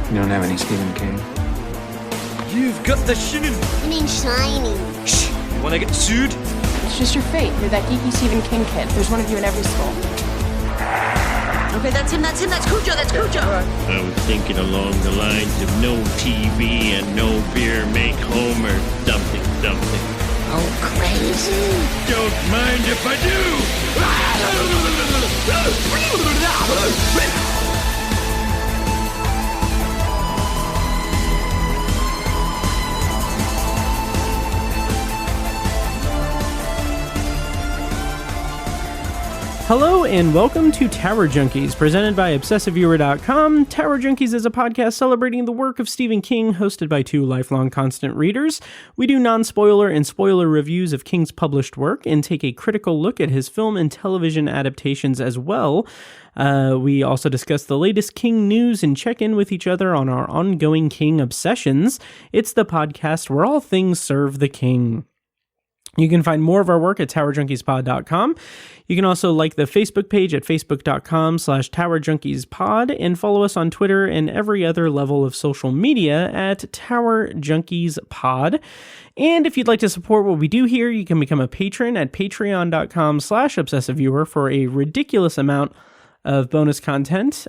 You don't have any Stephen King? You've got the shinin. You mean shiny. Shh! You wanna get sued? It's just your fate. You're that geeky Stephen King kid. There's one of you in every school. Okay, that's him, that's Cujo, that's Cujo. I was thinking along the lines of no TV and no beer make Homer something. Oh, crazy. Don't mind if I do! Hello and welcome to Tower Junkies, presented by ObsessiveViewer.com. Tower Junkies is a podcast celebrating the work of Stephen King, hosted by two lifelong constant readers. We do non-spoiler and spoiler reviews of King's published work and take a critical look at his film and television adaptations as well. We also discuss the latest King news and check in with each other on our ongoing King obsessions. It's the podcast where all things serve the King. You can find more of our work at TowerJunkiesPod.com. You can also like the Facebook page at Facebook.com/TowerJunkiesPod and follow us on Twitter and every other level of social media at TowerJunkiesPod. And if you'd like to support what we do here, you can become a patron at Patreon.com/ObsessiveViewer for a ridiculous amount of bonus content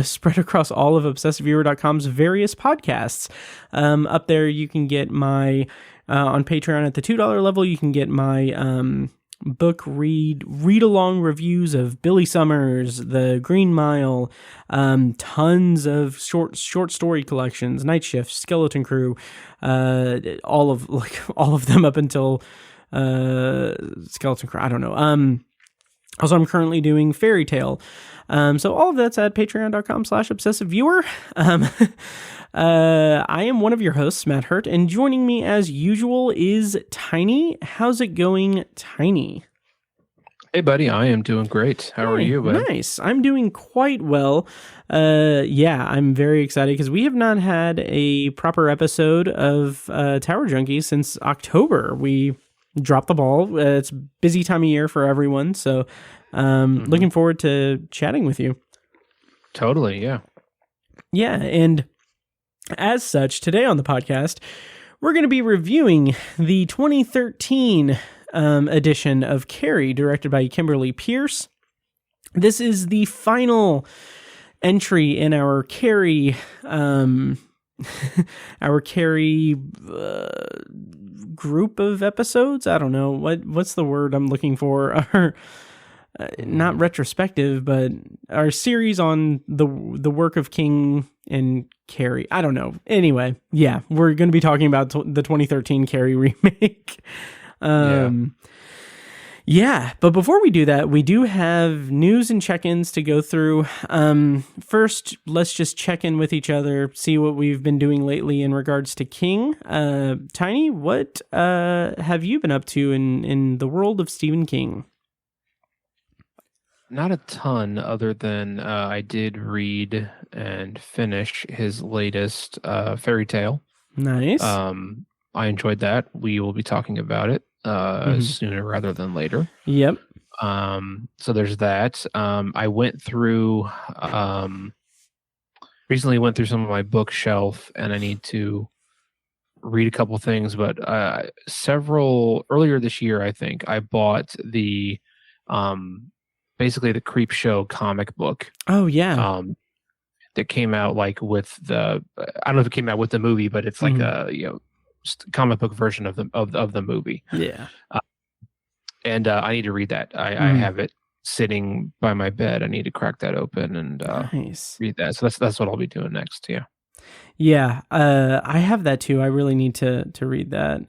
spread across all of ObsessiveViewer.com's various podcasts. Up there, you can get my... on Patreon at the $2 level, you can get my book read-along reviews of Billy Summers, The Green Mile, tons of short story collections, Night Shift, Skeleton Crew, all of them up until Skeleton Crew. I don't know. Also, I'm currently doing Fairy Tale. So all of that's at patreon.com/obsessiveviewer. I am one of your hosts, Matt Hurt, and joining me as usual is Tiny. How's it going, Tiny? Hey, buddy. I am doing great. How are you, buddy? Nice. I'm doing quite well. I'm very excited because we have not had a proper episode of Tower Junkies since October. We dropped the ball. It's a busy time of year for everyone, so looking forward to chatting with you. Totally, yeah. Yeah, and as such, today on the podcast, we're going to be reviewing the 2013 edition of Carrie, directed by Kimberly Pierce. This is the final entry in our Carrie group of episodes. I don't know what's the word I'm looking for. Our not retrospective, but our series on the work of King and Carrie. I don't know. Anyway, yeah, we're going to be talking about the 2013 Carrie remake. Yeah, but before we do that, we do have news and check-ins to go through. First, let's just check in with each other, see what we've been doing lately in regards to King. Tiny, what have you been up to in the world of Stephen King? Not a ton, other than I did read and finish his latest fairy tale. Nice. I enjoyed that. We will be talking about it sooner rather than later. Yep. So there's that. I recently went through some of my bookshelf, and I need to read a couple things. But earlier this year, I think I bought the basically the Creep Show comic book. Oh yeah. That came out like with I don't know if it came out with the movie, but it's like a comic book version of the movie. Yeah. And I need to read that. I have it sitting by my bed. I need to crack that open and nice. Read that. So that's what I'll be doing next. Yeah. Yeah. I have that too. I really need to read that.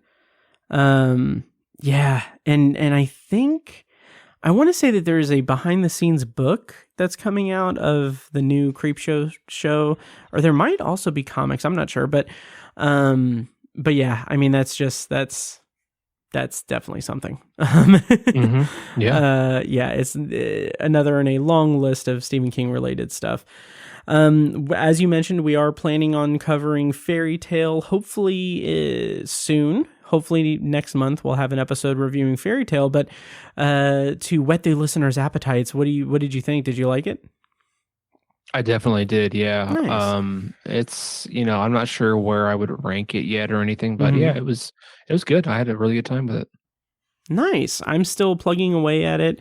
Yeah. And I think I want to say that there is a behind the scenes book that's coming out of the new Creep Show, or there might also be comics. I'm not sure, but yeah, I mean, that's definitely something. Yeah. It's another in a long list of Stephen King related stuff. As you mentioned, we are planning on covering Fairy Tale, hopefully soon. Hopefully next month we'll have an episode reviewing Fairy Tale, but to whet the listeners' appetites, what did you think? Did you like it? I definitely did. Yeah. Nice. It's, I'm not sure where I would rank it yet or anything, but Mhm. yeah, it was good. I had a really good time with it. Nice. I'm still plugging away at it,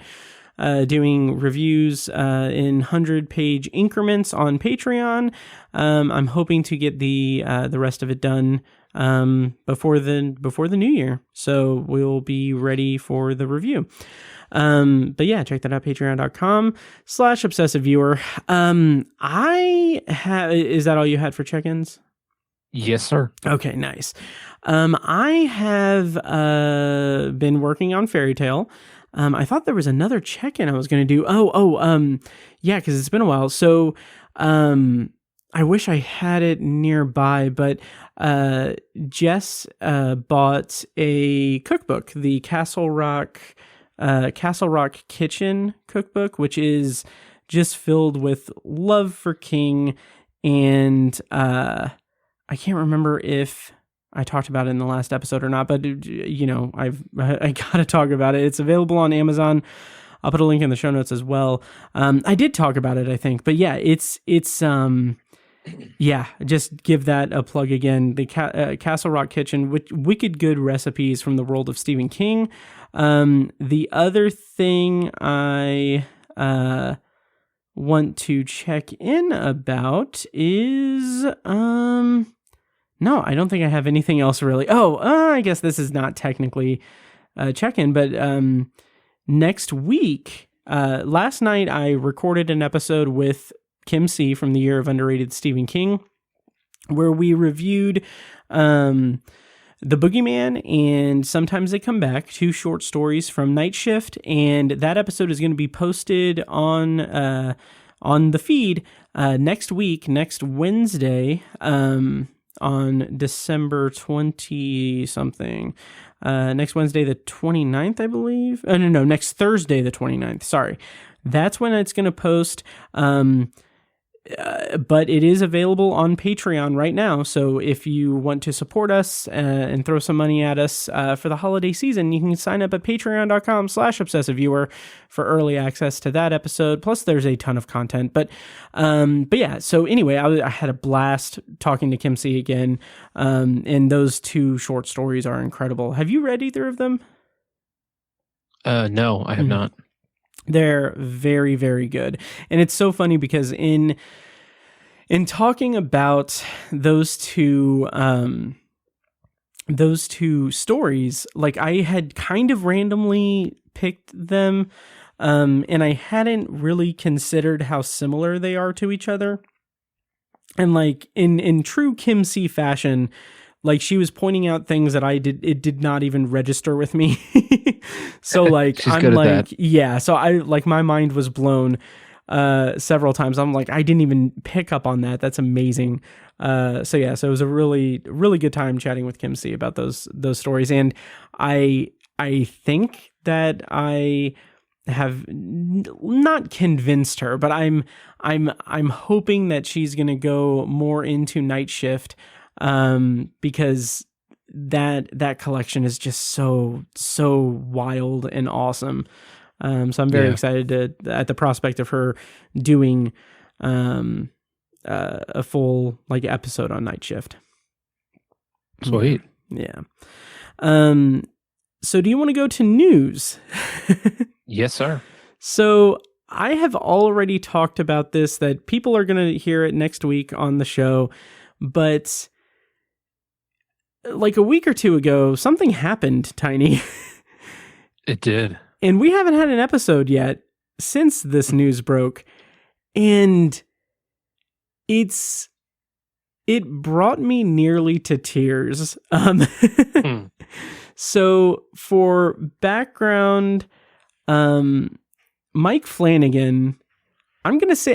doing reviews in 100-page increments on Patreon. I'm hoping to get the rest of it done before the new year, so we'll be ready for the review. But yeah, check that out, patreon.com/obsessiveviewer. Is that all you had for check-ins? Yes, sir. Okay, nice. I have been working on Fairy Tale. I thought there was another check-in I was going to do. Yeah, because it's been a while. So, I wish I had it nearby, but Jess bought a cookbook, the Castle Rock Kitchen cookbook, which is just filled with love for King, and I can't remember if I talked about it in the last episode or not, but I gotta talk about it. It's available on Amazon. I'll put a link in the show notes as well. I did talk about it, I think, but yeah, it's just give that a plug again. The Castle Rock Kitchen, wicked good recipes from the world of Stephen King. The other thing I want to check in about is no, I don't think I have anything else really. I guess this is not technically a check-in, but next week, last night I recorded an episode with Kim C from the Year of Underrated Stephen King, where we reviewed The Boogeyman and Sometimes They Come Back, 2 short stories from Night Shift, and that episode is going to be posted on the feed next week, next Wednesday, on December 20-something. Next Wednesday, the 29th, I believe. No, next Thursday, the 29th. Sorry. That's when it's going to post. But it is available on Patreon right now. So if you want to support us and throw some money at us for the holiday season, you can sign up at patreon.com/obsessiveviewer for early access to that episode. Plus, there's a ton of content. But yeah. So anyway, I had a blast talking to Kim C again. And those 2 short stories are incredible. Have you read either of them? No, I have not. They're very, very good. And it's so funny because in talking about those two stories, like I had kind of randomly picked them, and I hadn't really considered how similar they are to each other. And like in true Kim C fashion, like she was pointing out things that it did not even register with me. So like, I'm like, that. Yeah. So I like, my mind was blown, several times. I'm like, I didn't even pick up on that. That's amazing. So yeah, so it was a really, really good time chatting with Kim C about those stories. And I think that I have not convinced her, but I'm hoping that she's going to go more into Night Shift, because that collection is just so wild and awesome. So I'm very excited at the prospect of her doing a full like episode on Night Shift. Sweet. Yeah. So do you want to go to news? Yes, sir. So I have already talked about this, that people are going to hear it next week on the show, but like a week or 2 ago, something happened, Tiny. It did. And we haven't had an episode yet since this news broke. And it brought me nearly to tears. So for background, Mike Flanagan, I'm going to say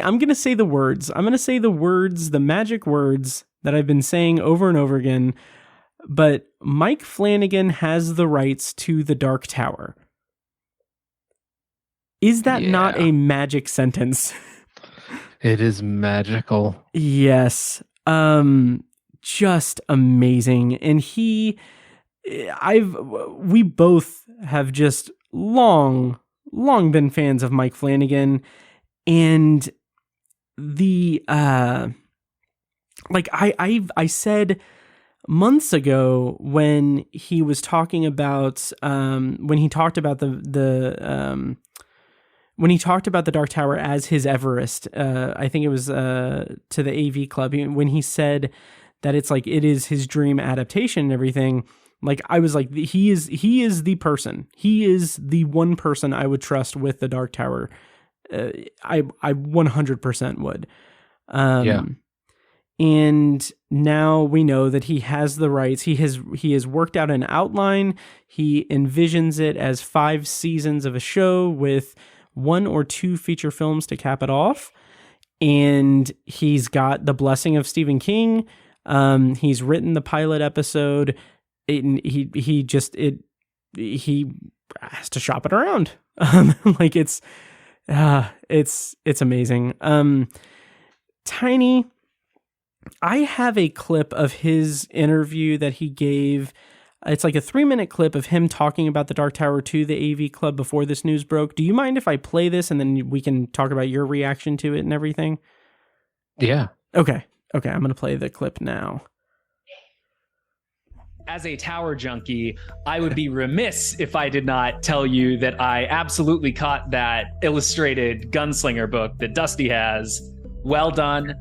the words. I'm going to say the magic words that I've been saying over and over again. But Mike Flanagan has the rights to the Dark Tower. Is that not a magic sentence? It is magical. Yes. Just amazing. And we both have just long been fans of Mike Flanagan. And the like I said months ago when he was talking about when he talked about the Dark Tower as his Everest, I think it was to the AV Club, when he said that it's like it is his dream adaptation and everything. Like, I was like, he is the person. He is the one person I would trust with the Dark Tower. I 100% would. Yeah. And now we know that he has the rights. He has worked out an outline. He envisions it as 5 seasons of a show with 1 or 2 feature films to cap it off. And he's got the blessing of Stephen King. He's written the pilot episode. He has to shop it around. Like, it's amazing. Tiny, I have a clip of his interview that he gave. It's like a 3-minute clip of him talking about the Dark Tower to the AV Club before this news broke. Do you mind if I play this and then we can talk about your reaction to it and everything? Yeah. Okay, I'm going to play the clip now. As a Tower junkie, I would be remiss if I did not tell you that I absolutely caught that illustrated gunslinger book that Dusty has. Well done.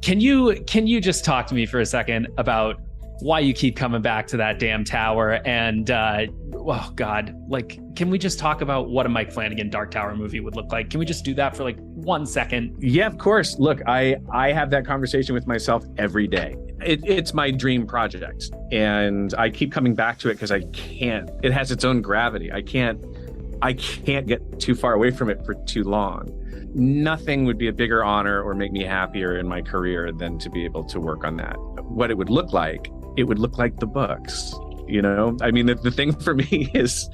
Can you just talk to me for a second about why you keep coming back to that damn tower? And oh God, like, can we just talk about what a Mike Flanagan Dark Tower movie would look like? Can we just do that for like 1 second? Yeah, of course. Look, I have that conversation with myself every day. It's my dream project, and I keep coming back to it because I can't. It has its own gravity. I can't get too far away from it for too long. Nothing would be a bigger honor or make me happier in my career than to be able to work on that. What it would look like the books. You know, I mean, the thing for me is,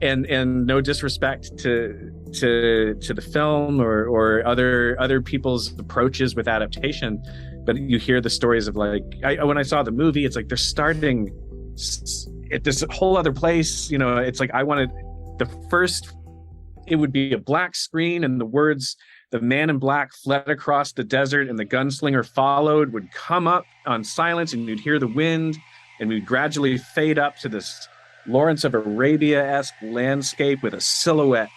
and no disrespect to the film or other people's approaches with adaptation, but you hear the stories of, like, when I saw the movie, it's like they're starting at this whole other place. You know, it's like I wanted it would be a black screen and the words, "The man in black fled across the desert and the gunslinger followed," would come up on silence, and you'd hear the wind, and we'd gradually fade up to this Lawrence of Arabia-esque landscape with a silhouette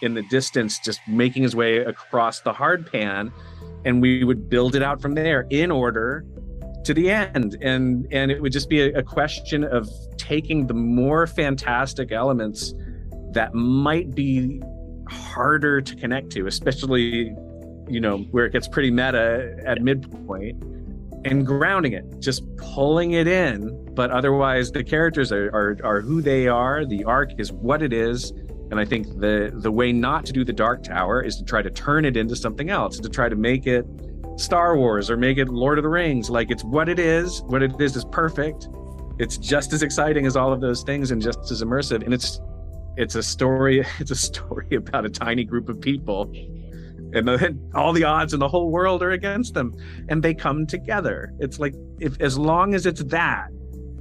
in the distance just making his way across the hard pan, and we would build it out from there in order to the end. And it would just be a question of taking the more fantastic elements that might be harder to connect to, especially, you know, where it gets pretty meta at midpoint, and grounding it, just pulling it in. But otherwise, the characters are who they are. The arc is what it is. And I think the way not to do the Dark Tower is to try to turn it into something else, to try to make it Star Wars or make it Lord of the Rings. Like, it's what it is. What it is perfect. It's just as exciting as all of those things and just as immersive. And it's a story about a tiny group of people, and all the odds in the whole world are against them, and they come together. It's like, as long as it's that,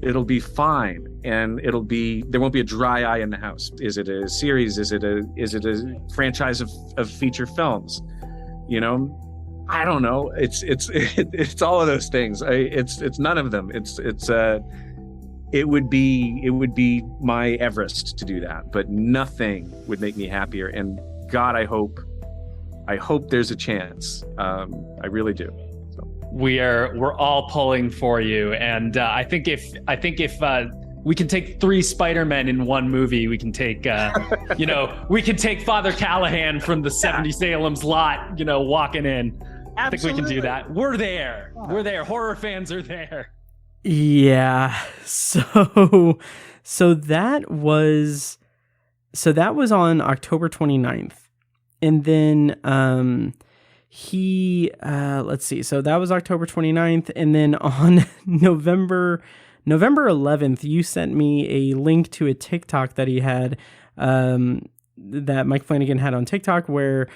it'll be fine, and there won't be a dry eye in the house. Is it a series? Is it a franchise of feature films? You know, I don't know. It's all of those things. It's none of them. It would be my Everest to do that, but nothing would make me happier. And God, I hope there's a chance. I really do. So. We're all pulling for you, and I think if we can take 3 Spider-Men in one movie, we can take we can take Father Callahan from the 70 Salem's Lot, walking in. Absolutely. I think we can do that. We're there. We're there. Horror fans are there. Yeah. So that was on October 29th. And then let's see. So that was October 29th, and then on November 11th, you sent me a link to a TikTok that he had that Mike Flanagan had on TikTok where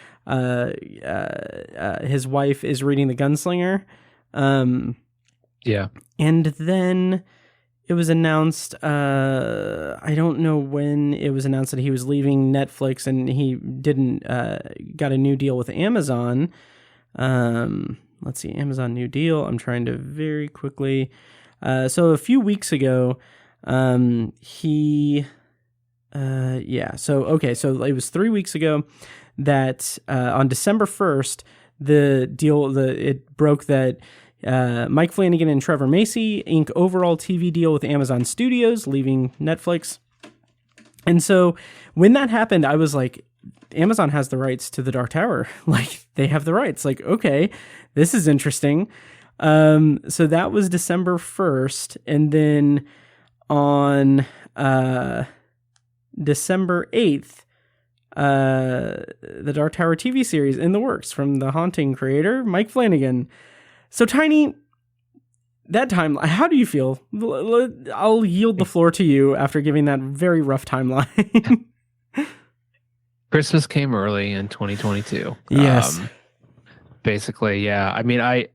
his wife is reading The Gunslinger. Yeah. And then it was announced, I don't know when it was announced that he was leaving Netflix and he got a new deal with Amazon. Let's see, Amazon New Deal. I'm trying to very quickly. So a few weeks ago, so it was 3 weeks ago that on December 1st, it broke that Mike Flanagan and Trevor Macy ink overall TV deal with Amazon Studios, leaving Netflix. And so when that happened, I was like, Amazon has the rights to the Dark Tower. Like, they have the rights. Like, okay, this is interesting. So that was December 1st. And then on December 8th, the Dark Tower TV series in the works from The Haunting creator, Mike Flanagan. So, Tiny, that timeline, how do you feel? I'll yield the floor to you after giving that very rough timeline. Christmas came early in 2022. Yes. Basically, yeah. I mean, I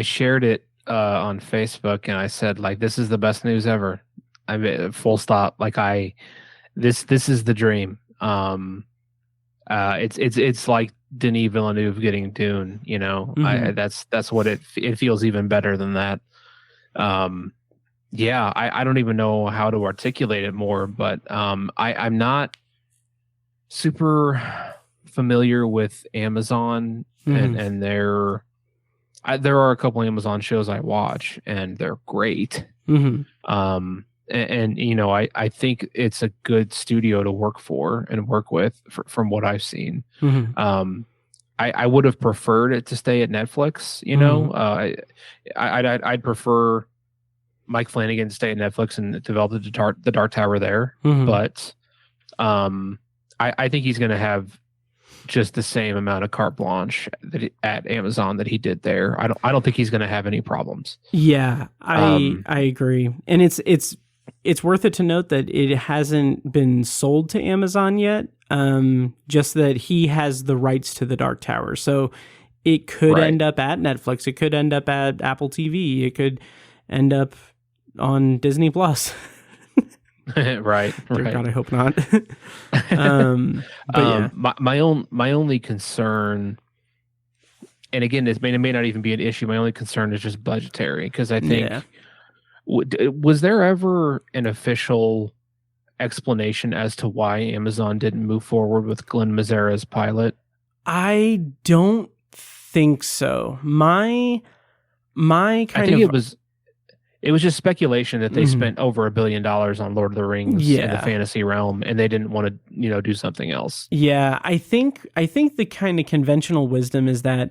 shared it on Facebook, and I said, like, this is the best news ever. I mean, full stop. Like, this is the dream. It's like Denis Villeneuve getting Dune. You know, that's what it feels even better than that. Yeah, I don't even know how to articulate it more, but I'm not super familiar with Amazon, and there are a couple Amazon shows I watch, and they're great. And you know, I think it's a good studio to work for and work with from what I've seen. I would have preferred it to stay at Netflix. You know, I'd prefer Mike Flanagan to stay at Netflix and develop the Dark Tower there. But I think he's going to have just the same amount of carte blanche at Amazon that he did there. I don't think he's going to have any problems. Yeah, I agree, and it's worth it to note that it hasn't been sold to Amazon yet. Just that he has the rights to the Dark Tower, so it could end up at Netflix. It could end up at Apple TV. It could end up on Disney Plus. right. God, I hope not. But yeah. My only concern, and again, it may not even be an issue. My only concern is just budgetary, because I think was there ever an official explanation as to why Amazon didn't move forward with Glenn Mazzara's pilot? I don't think so. My kind of it was just speculation that they spent over $1 billion on Lord of the Rings in the fantasy realm, and they didn't want to, do something else. Yeah, I think the kind of conventional wisdom is that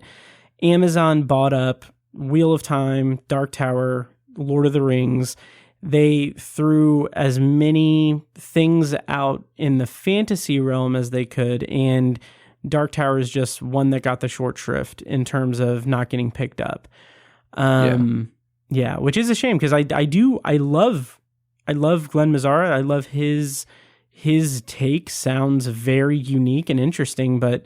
Amazon bought up Wheel of Time, Dark Tower, Lord of the Rings. They threw as many things out in the fantasy realm as they could, and Dark Tower is just one that got the short shrift in terms of not getting picked up. Yeah, which is a shame, because I love Glenn Mazzara. I love his take. Sounds very unique and interesting, but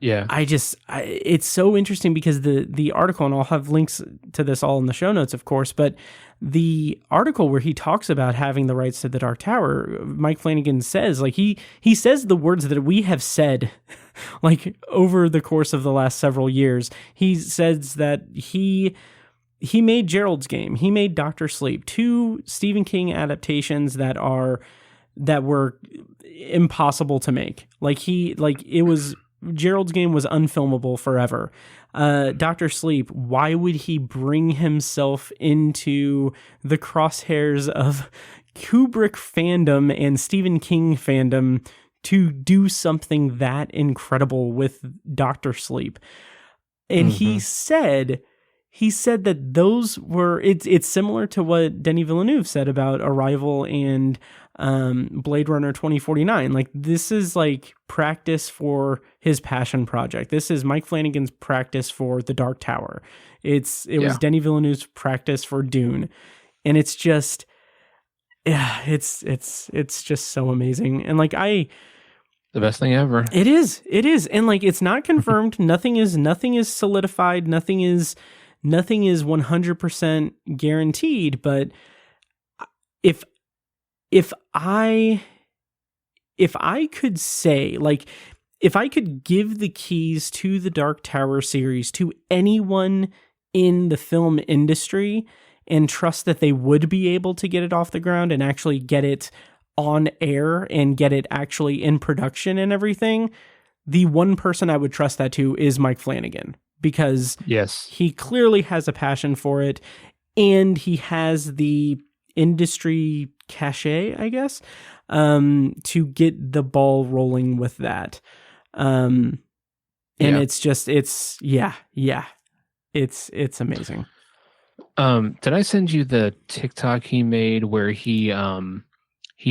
yeah, it's so interesting because the article, and I'll have links to this all in the show notes, of course, but the article where he talks about having the rights to the Dark Tower, Mike Flanagan says, like, he says the words that we have said like over the course of the last several years. He says that he made Gerald's Game. He made Dr. Sleep, 2 Stephen King adaptations that were impossible to make. Gerald's Game was unfilmable forever. Dr. Sleep, why would he bring himself into the crosshairs of Kubrick fandom and Stephen King fandom to do something that incredible with Dr. Sleep? And he said that those were, it's similar to what Denis Villeneuve said about Arrival and Blade Runner 2049. Like, this is like practice for his passion project. This is Mike Flanagan's practice for The Dark Tower. It was Denis Villeneuve's practice for Dune. And it's just, it's just so amazing. And like, the best thing ever. It is. And like, it's not confirmed. Nothing is solidified. Nothing is 100% guaranteed, but if I could say, like, if I could give the keys to the Dark Tower series to anyone in the film industry and trust that they would be able to get it off the ground and actually get it on air and get it actually in production and everything, the one person I would trust that to is Mike Flanagan, because he clearly has a passion for it and he has the industry cachet, I guess, to get the ball rolling with that. It's just, it's amazing. Did I send you the TikTok he made where he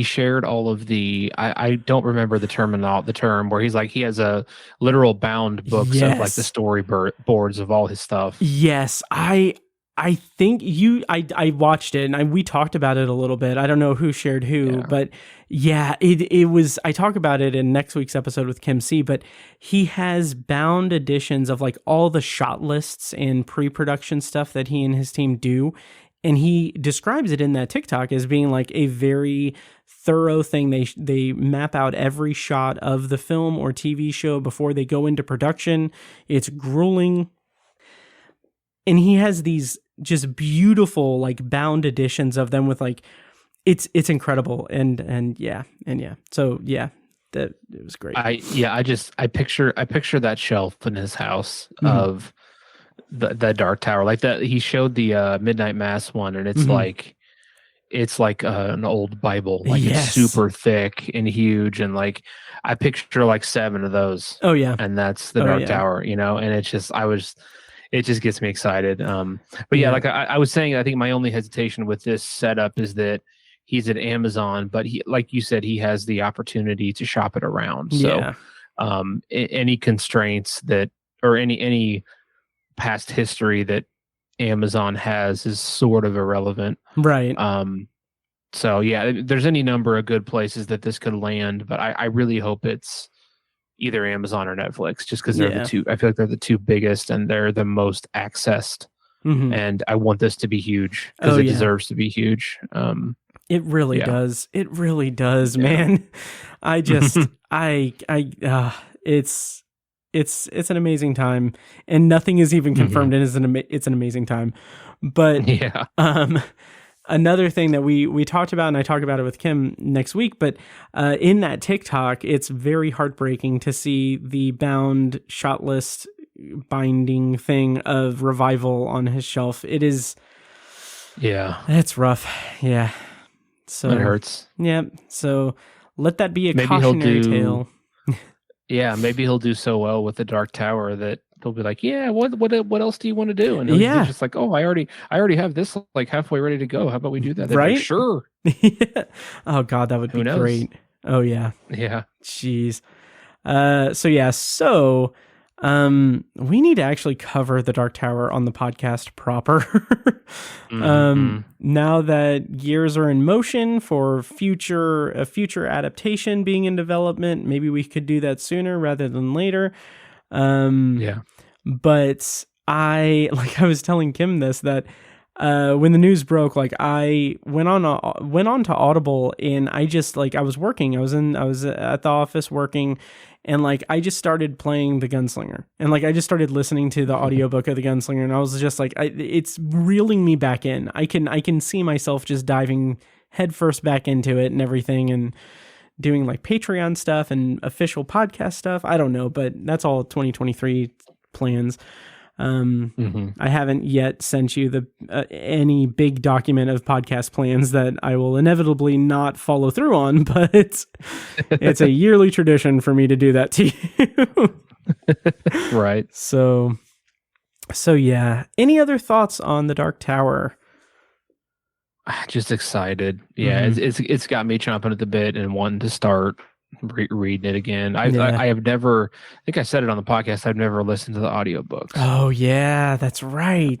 shared all of the, I don't remember the term where he's like, he has a literal bound books of like the storyboards of all his stuff. Yes. I think I watched it and we talked about it a little bit. I don't know who shared who, but yeah, it was, I talk about it in next week's episode with Kim C, but he has bound editions of like all the shot lists and pre-production stuff that he and his team do. And he describes it in that TikTok as being like a very thorough thing. They map out every shot of the film or TV show before they go into production. It's grueling. And he has these just beautiful like bound editions of them with like, it's incredible. And yeah. So yeah, that it was great. I picture that shelf in his house of the Dark Tower, like that. He showed the Midnight Mass one, and it's like an old Bible, like it's super thick and huge, and like I picture like 7 of those. Oh yeah, and that's the Dark Tower, and it's just it just gets me excited. But yeah, like I was saying, I think my only hesitation with this setup is that he's at Amazon, but he, like you said, he has the opportunity to shop it around. So any constraints that, or any past history that Amazon has is sort of irrelevant. Right. So yeah, there's any number of good places that this could land, but I really hope it's either Amazon or Netflix, just because they're the two. I feel like they're the two biggest and they're the most accessed. And I want this to be huge because it deserves to be huge. It really does. It really does, man. I just, it's an amazing time, and nothing is even confirmed. It's an amazing time. But another thing that we talked about, and I talk about it with Kim next week, but in that TikTok, it's very heartbreaking to see the bound shot list binding thing of Revival on his shelf. It is, it's rough. Yeah. So it hurts. Yeah. So let that be a cautionary tale. Yeah, maybe he'll do so well with the Dark Tower that they'll be like, "Yeah, what else do you want to do?" And he's just like, "Oh, I already have this like halfway ready to go. How about we do that?" They're right? Like, sure. Oh God, that would be great. Oh yeah. Yeah. Jeez. So we need to actually cover the Dark Tower on the podcast proper. Now that gears are in motion for a future adaptation being in development, maybe we could do that sooner rather than later. But I was telling Kim this, that when the news broke, like I went on to Audible, and I just I was working. I was at the office working, and like I just started playing The Gunslinger, and like I just started listening to the audiobook of The Gunslinger, and I was just like, it's reeling me back in. I can see myself just diving headfirst back into it and everything, and doing like Patreon stuff and official podcast stuff. I don't know, but that's all 2023 plans. I haven't yet sent you the any big document of podcast plans that I will inevitably not follow through on, but it's a yearly tradition for me to do that to you. Right. So yeah. Any other thoughts on the Dark Tower? Just excited. Yeah, it's got me chomping at the bit and wanting to start reading it again. I have never, I think I said it on the podcast, I've never listened to the audiobooks. Oh yeah, that's right.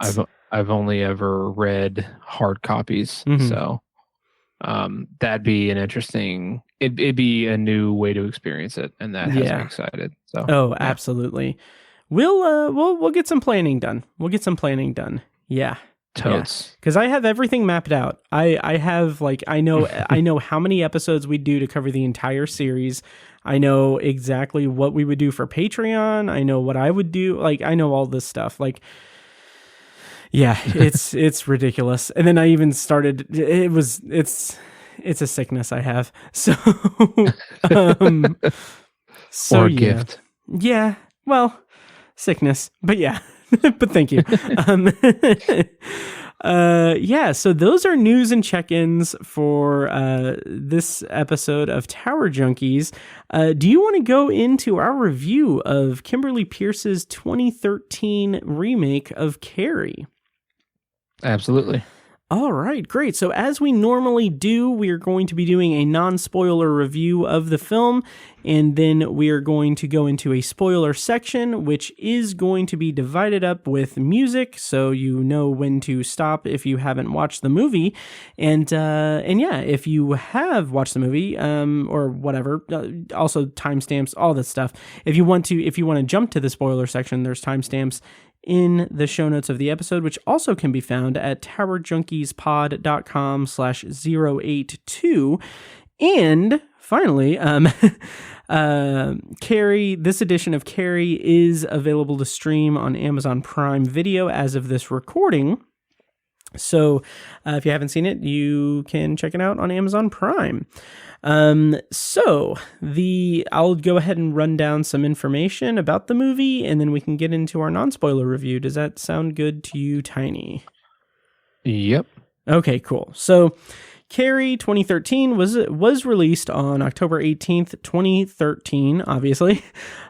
I've only ever read hard copies. So that'd be an interesting, it'd be a new way to experience it, and that has me excited. So absolutely. We'll get some planning done. Yeah. Totes. Because I have everything mapped out. I have like I know how many episodes we do to cover the entire series. I know exactly what we would do for Patreon. I know what I would do. Like I know all this stuff. Like yeah, it's ridiculous. And then I even started. It's a sickness I have. So or a gift. Yeah. Well, sickness. But yeah. But thank you. Yeah, so those are news and check-ins for this episode of Tower Junkies. Do you want to go into our review of Kimberly Pierce's 2013 remake of Carrie? Absolutely. All right, great. So as we normally do, we are going to be doing a non-spoiler review of the film, and then we are going to go into a spoiler section, which is going to be divided up with music, so you know when to stop if you haven't watched the movie. And yeah, if you have watched the movie, or whatever, also timestamps, all this stuff. If you want to jump to the spoiler section, there's timestamps in the show notes of the episode, which also can be found at towerjunkiespod.com/082. And finally, Carrie, this edition of Carrie is available to stream on Amazon Prime Video as of this recording. So if you haven't seen it, you can check it out on Amazon Prime. So I'll go ahead and run down some information about the movie, and then we can get into our non-spoiler review. Does that sound good to you, Tiny? Yep. Okay, cool. So Carrie 2013 was released on October 18th, 2013, obviously.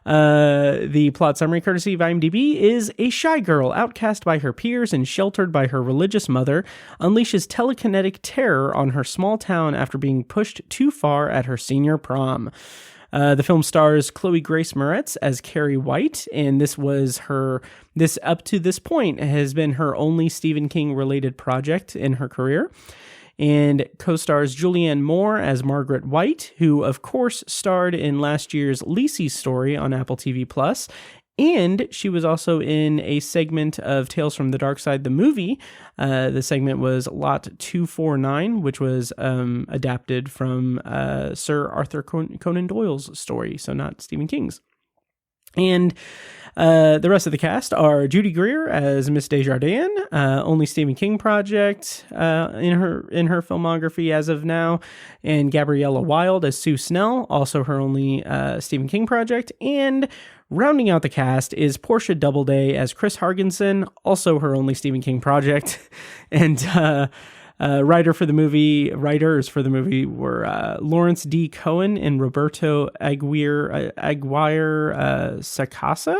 The plot summary, courtesy of IMDb, is a shy girl, outcast by her peers and sheltered by her religious mother, unleashes telekinetic terror on her small town after being pushed too far at her senior prom. The film stars Chloe Grace Moretz as Carrie White, and this up to this point has been her only Stephen King related project in her career. And co-stars Julianne Moore as Margaret White, who of course starred in last year's Lisey's Story on Apple TV+. And she was also in a segment of Tales from the Dark Side, the movie. The segment was Lot 249, which was adapted from Sir Arthur Conan Doyle's story, so not Stephen King's. And the rest of the cast are Judy Greer as Miss Desjardins, only Stephen King project in her filmography as of now, and Gabriella Wilde as Sue Snell, also her only Stephen King project, and rounding out the cast is Portia Doubleday as Chris Hargensen, also her only Stephen King project, and writers for the movie were Lawrence D. Cohen and Roberto Aguirre Sacasa.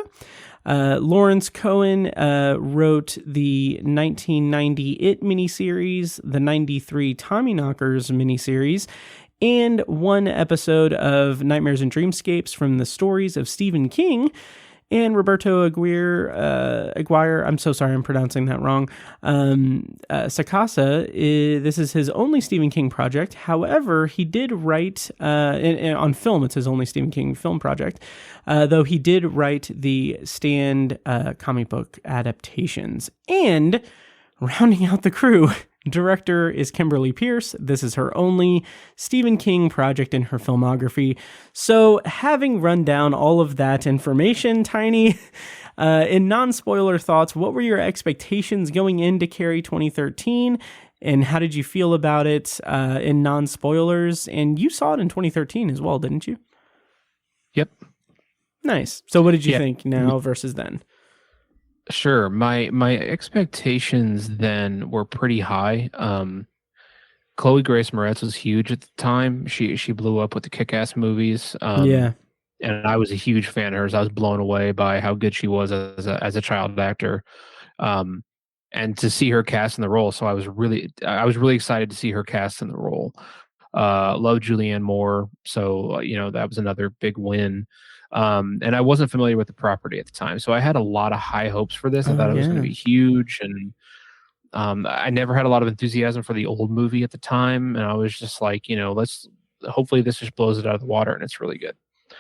Lawrence Cohen wrote the 1990 It miniseries, the 93 Tommyknockers miniseries, and one episode of Nightmares and Dreamscapes from the Stories of Stephen King. And Roberto Aguirre, I'm so sorry I'm pronouncing that wrong. Sacasa, this is his only Stephen King project. However, he did write, on film, it's his only Stephen King film project, though he did write the Stand comic book adaptations. And rounding out the crew, director is Kimberly Pierce. This is her only Stephen King project in her filmography. So having run down all of that information, Tiny, in non-spoiler thoughts, what were your expectations going into Carrie 2013? And how did you feel about it in non-spoilers? And you saw it in 2013 as well, didn't you? Yep. Nice. So what did you think now versus then? Sure. My expectations then were pretty high. Chloe Grace Moretz was huge at the time. She blew up with the Kick-Ass movies. And I was a huge fan of hers. I was blown away by how good she was as a child actor. And to see her cast in the role, so I was really excited to see her cast in the role. Love Julianne Moore, so that was another big win. And I wasn't familiar with the property at the time, so I had a lot of high hopes for this. I thought it was going to be huge, and I never had a lot of enthusiasm for the old movie at the time, and I was just like, hopefully this just blows it out of the water, and it's really good.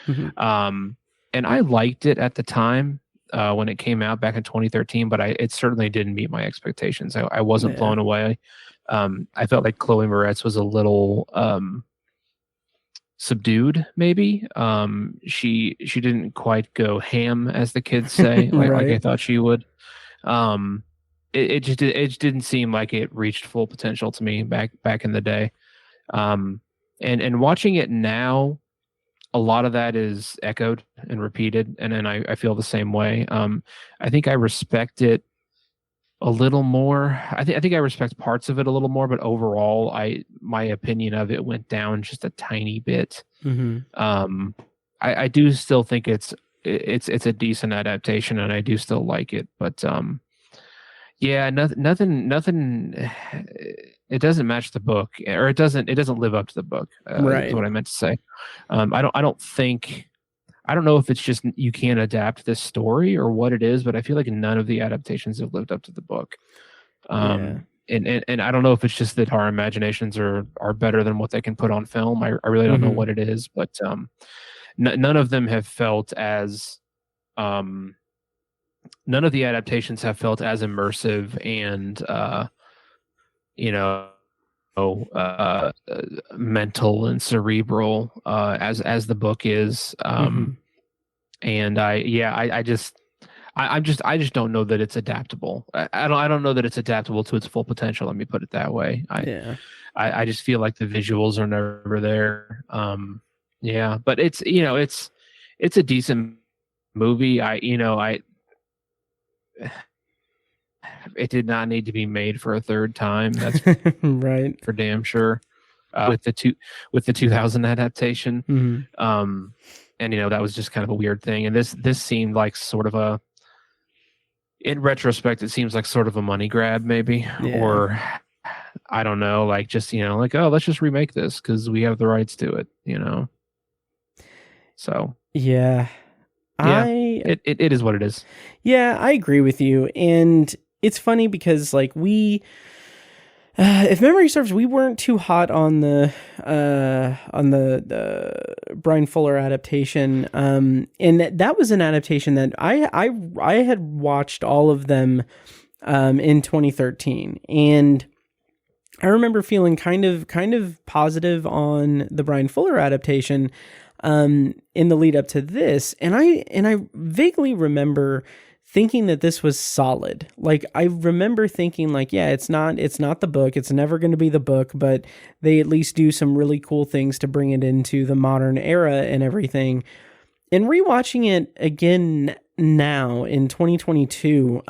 Mm-hmm. And I liked it at the time. when it came out back in 2013, but it certainly didn't meet my expectations. I wasn't blown away. I felt like Chloe Moretz was a little subdued, maybe. She didn't quite go ham, as the kids say, like I thought she would. It just didn't seem like it reached full potential to me back in the day. And watching it now, a lot of that is echoed and repeated, and then I feel the same way. I think I respect it a little more. I think I respect parts of it a little more, but overall, my opinion of it went down just a tiny bit. I do still think it's a decent adaptation, and I do still like it, but yeah, nothing. It doesn't match the book, or it doesn't live up to the book. Is what I meant to say. I don't know if it's just you can't adapt this story or what it is, but I feel like none of the adaptations have lived up to the book. And I don't know if it's just that our imaginations are better than what they can put on film. I really don't know what it is, but none of them have felt as none of the adaptations have felt as immersive and mental and cerebral as the book is. And I just don't know that it's adaptable. I don't know that it's adaptable to its full potential. Let me put it that way. I just feel like the visuals are never there. But it's a decent movie. It did not need to be made for a third time. That's right, for damn sure. With the 2000 adaptation, and that was just kind of a weird thing. And this seemed like sort of in retrospect, it seems like sort of a money grab, maybe, or I don't know, like just like, oh, let's just remake this because we have the rights to it, So it is what it is. Yeah, I agree with you. And it's funny because like if memory serves, we weren't too hot on the Brian Fuller adaptation. And that was an adaptation that I had watched all of them in 2013. And I remember feeling kind of positive on the Brian Fuller adaptation in the lead up to this, and I vaguely remember thinking that this was solid. Like I remember thinking like, yeah, it's not the book, it's never going to be the book, but they at least do some really cool things to bring it into the modern era and everything. And rewatching it again now in 2022,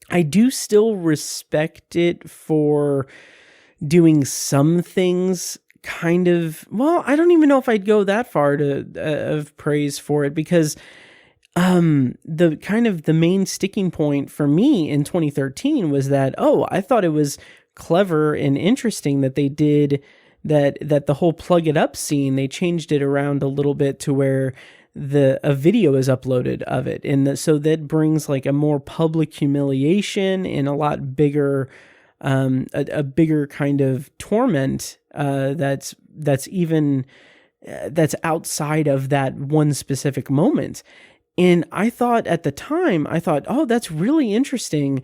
I do still respect it for doing some things kind of, well, I don't even know if I'd go that far to of praise for it, because the kind of the main sticking point for me in 2013 was that, I thought it was clever and interesting that they did that the whole plug it up scene, they changed it around a little bit to where a video is uploaded of it, and so that brings like a more public humiliation and a lot bigger a bigger kind of torment that's outside of that one specific moment. And I thought at the time, oh, that's really interesting,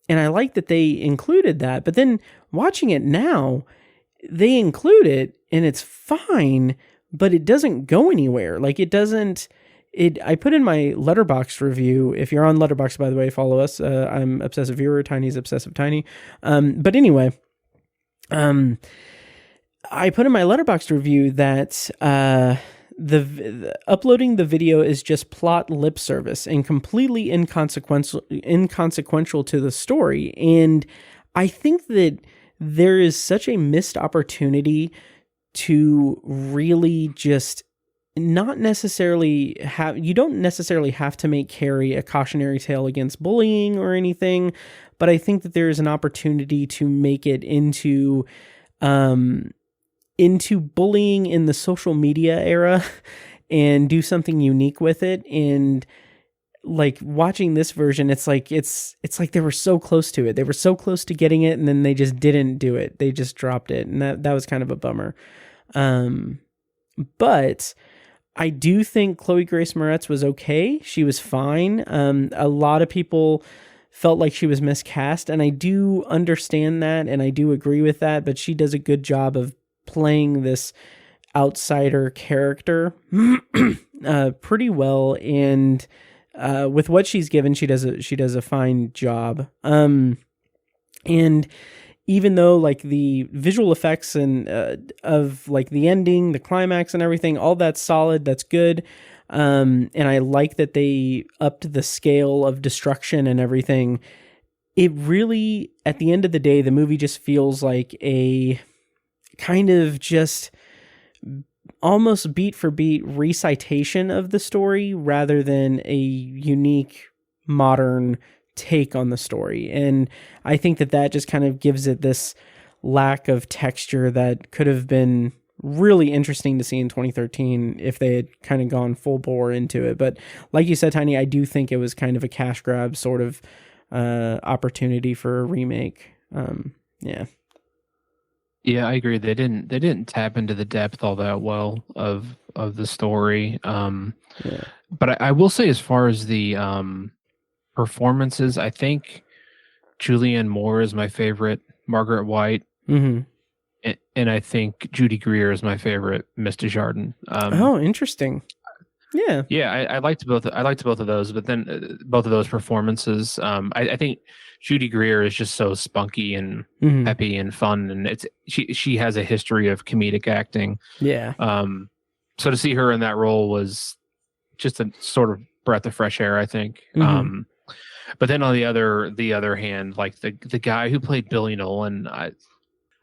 and I like that they included that. But then watching it now, they include it and it's fine, but it doesn't go anywhere. Like it doesn't. I put in my Letterboxd review. If you're on Letterboxd, by the way, follow us. I'm Obsessive Viewer. Tiny's Obsessive Tiny. But anyway, I put in my Letterboxd review that the uploading the video is just plot lip service and completely inconsequential to the story. And I think that there is such a missed opportunity to really just not necessarily you don't necessarily have to make Carrie a cautionary tale against bullying or anything, but I think that there is an opportunity to make it into bullying in the social media era and do something unique with it. And like watching this version, it's like they were so close to it. They were so close to getting it, and then they just didn't do it. They just dropped it, and that was kind of a bummer. But I do think Chloe Grace Moretz was okay. She was fine. A lot of people felt like she was miscast, and I do understand that, and I do agree with that, but she does a good job of playing this outsider character pretty well, and with what she's given, she does a fine job. And even though like the visual effects and of like the ending, the climax and everything, all that's solid, that's good. And I like that they upped the scale of destruction and everything. It really, at the end of the day, the movie just feels like a kind of just almost beat for beat recitation of the story rather than a unique modern take on the story. And I think that just kind of gives it this lack of texture that could have been really interesting to see in 2013 if they had kind of gone full bore into it. But like you said, Tiny, I do think it was kind of a cash grab sort of opportunity for a remake. Yeah, I agree. They didn't tap into the depth all that well of the story. But I will say, as far as the performances, I think Julianne Moore is my favorite Margaret White. Mm-hmm. And I think Judy Greer is my favorite Miss Desjardins. Oh, interesting. Yeah. Yeah, I liked both. I liked both of those, but then both of those performances. I think Judy Greer is just so spunky and peppy and fun, and she has a history of comedic acting. Yeah. So to see her in that role was just a sort of breath of fresh air, I think. But then on the other hand, like the guy who played Billy Nolan,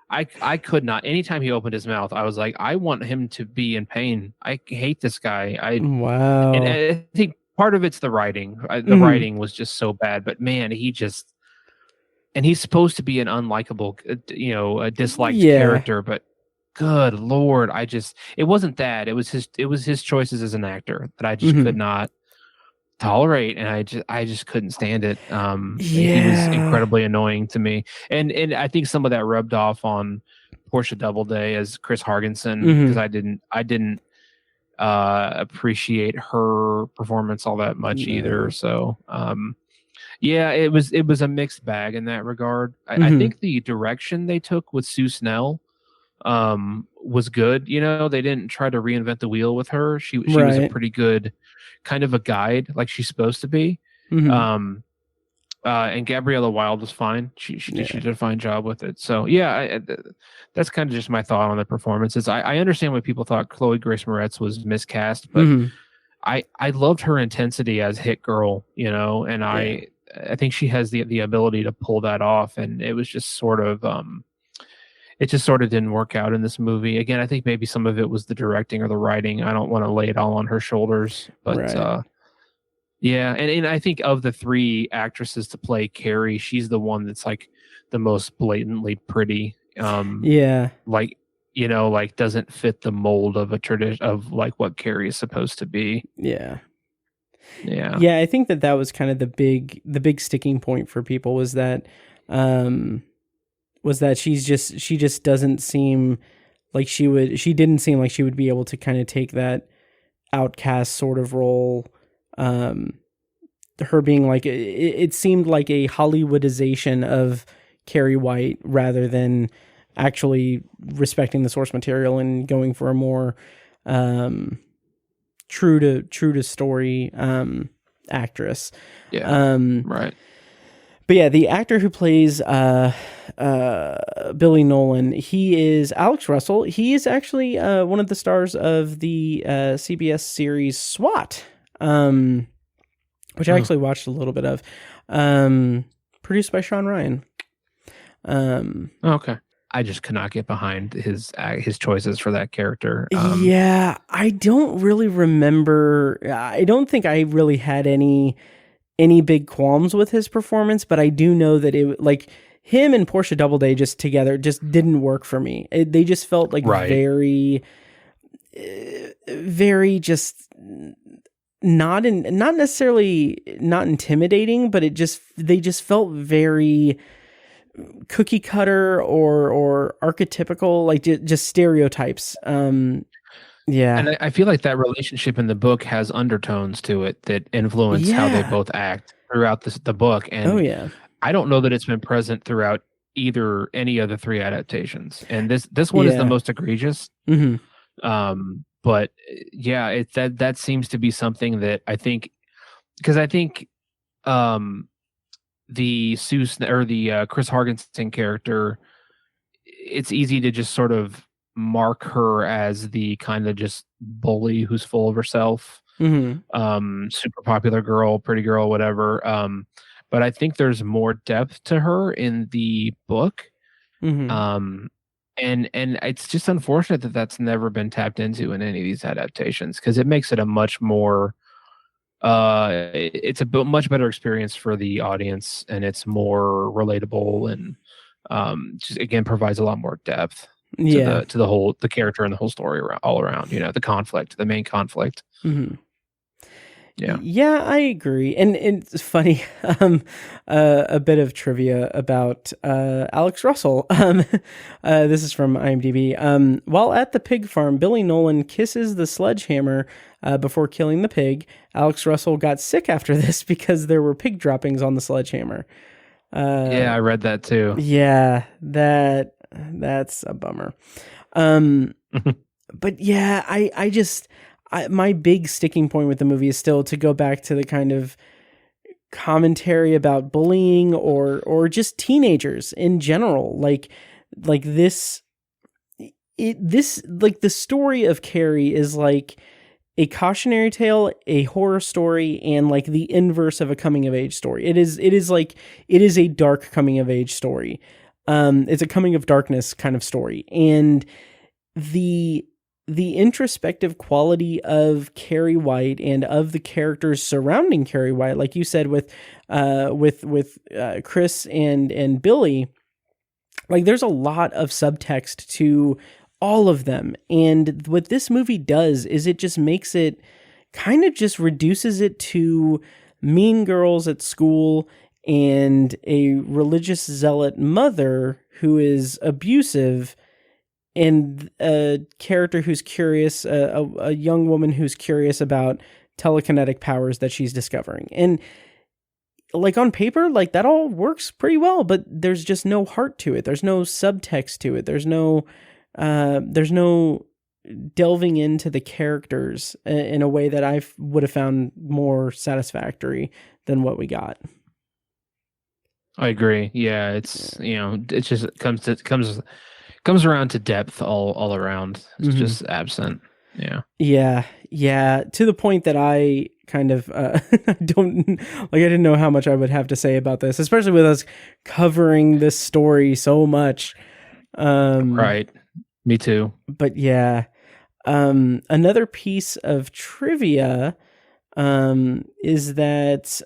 I could not. Anytime he opened his mouth, I was like, I want him to be in pain. I hate this guy. Wow. And I think part of it's the writing. The writing was just so bad. But man, and he's supposed to be an unlikable, a disliked character. But good Lord, it wasn't that. It was his choices as an actor that I just could not tolerate, and I just couldn't stand it. He was incredibly annoying to me, and I think some of that rubbed off on Portia Doubleday as Chris Hargensen, because I didn't appreciate her performance all that much either. So it was a mixed bag in that regard. I think the direction they took with Sue Snell was good. They didn't try to reinvent the wheel with her. She was a pretty good kind of a guide, like she's supposed to be. And Gabriella Wilde was fine. She did a fine job with it. So that's kind of just my thought on the performances. I understand why people thought Chloe Grace Moretz was miscast, but I loved her intensity as Hit Girl, and I think she has the ability to pull that off, and it was just sort of it just sort of didn't work out in this movie. Again, I think maybe some of it was the directing or the writing. I don't want to lay it all on her shoulders, but and I think of the three actresses to play Carrie, she's the one that's like the most blatantly pretty. Like doesn't fit the mold of a tradition of like what Carrie is supposed to be. Yeah, I think that was kind of the big sticking point for people was that she just doesn't seem like she didn't seem like she would be able to kind of take that outcast sort of role. Her being like, it seemed like a Hollywoodization of Carrie White rather than actually respecting the source material and going for a more true to story actress. Right. But yeah, the actor who plays Billy Nolan, he is Alex Russell. He is actually one of the stars of the CBS series SWAT, which I actually watched a little bit of, produced by Sean Ryan. Okay. I just could not get behind his choices for that character. I don't really remember. I don't think I really had any big qualms with his performance, but I do know that it like him and Portia Doubleday just together just didn't work for me. They just felt like very just not necessarily not intimidating, but they just felt very cookie cutter or archetypical, like just stereotypes. Yeah. And I feel like that relationship in the book has undertones to it that influence how they both act throughout the book. And I don't know that it's been present throughout any of the three adaptations. And this one is the most egregious. But yeah, that seems to be something that I think, because I think the Chris Hargensen character, it's easy to just sort of mark her as the kind of just bully who's full of herself, super popular girl, pretty girl, whatever. But I think there's more depth to her in the book. And it's just unfortunate that that's never been tapped into in any of these adaptations, because it makes it a much more it's a much better experience for the audience, and it's more relatable, and just again provides a lot more depth to the character and the whole story all around, the main conflict. Yeah, I agree. And it's funny, a bit of trivia about Alex Russell. This is from IMDb. While at the pig farm, Billy Nolan kisses the sledgehammer before killing the pig. Alex Russell got sick after this because there were pig droppings on the sledgehammer. I read that too. Yeah, that's a bummer. But yeah, my big sticking point with the movie is still to go back to the kind of commentary about bullying or just teenagers in general. Like this, like the story of Carrie is like a cautionary tale, a horror story, and like the inverse of a coming of age story. It is a dark coming of age story. It's a coming of darkness kind of story. And the introspective quality of Carrie White and of the characters surrounding Carrie White, like you said, with Chris and Billy, like there's a lot of subtext to all of them. And what this movie does is it just makes it kind of just reduces it to mean girls at school and a religious zealot mother who is abusive, and a character who's curious, a young woman who's curious about telekinetic powers that she's discovering. And like on paper, like that all works pretty well, but there's just no heart to it. There's no subtext to it. There's no delving into the characters in a way that I would have found more satisfactory than what we got. I agree. Yeah, it's it just comes around to depth all around. It's just absent. Yeah. To the point that I kind of I didn't know how much I would have to say about this, especially with us covering this story so much. Right. Me too. But yeah. Another piece of trivia is that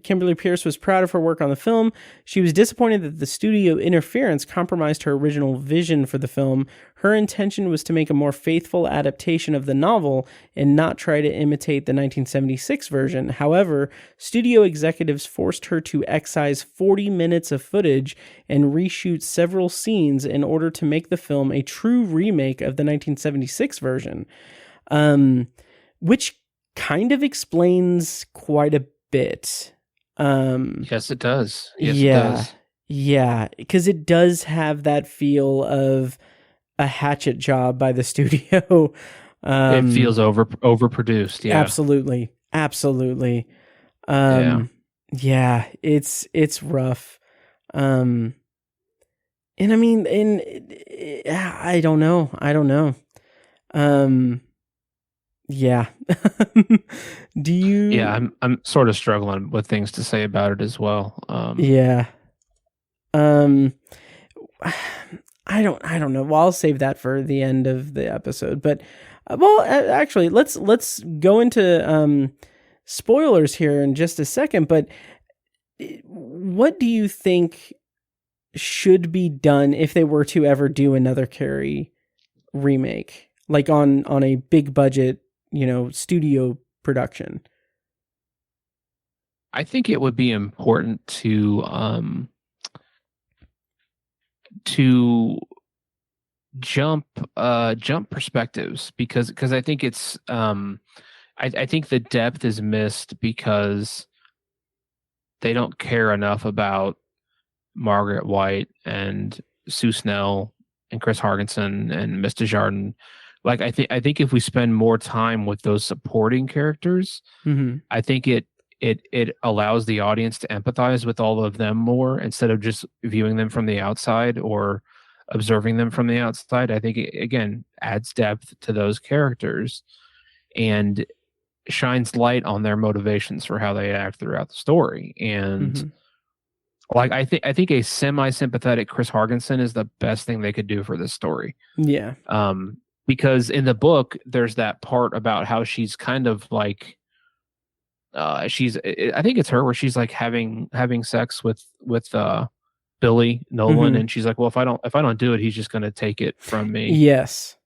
Kimberly Pierce was proud of her work on the film. She was disappointed that the studio interference compromised her original vision for the film. Her intention was to make a more faithful adaptation of the novel and not try to imitate the 1976 version. However, studio executives forced her to excise 40 minutes of footage and reshoot several scenes in order to make the film a true remake of the 1976 version, which kind of explains quite a bit. Yes, it does. Yes, yeah, it does. Yeah, because it does have that feel of a hatchet job by the studio. It feels overproduced. Yeah, absolutely. Yeah, it's rough. And I mean, I don't know. Yeah. Do you? Yeah, I'm sort of struggling with things to say about it as well. Yeah. I don't know. Well, I'll save that for the end of the episode. But actually, let's go into spoilers here in just a second. But what do you think should be done if they were to ever do another Carrie remake, like on a big budget, studio production? I think it would be important to jump perspectives because I think it's I think the depth is missed because they don't care enough about Margaret White and Sue Snell and Chris Hargensen and Miss Desjardins. Like I think if we spend more time with those supporting characters, I think it allows the audience to empathize with all of them more instead of just viewing them from the outside or observing them from the outside. I think it, again, adds depth to those characters and shines light on their motivations for how they act throughout the story. And like I think a semi-sympathetic Chris Hargensen is the best thing they could do for this story. Yeah. Because in the book there's that part about how she's kind of like I think it's her where she's like having sex with Billy Nolan, and she's like, well, if I don't do it, he's just going to take it from me. Yes.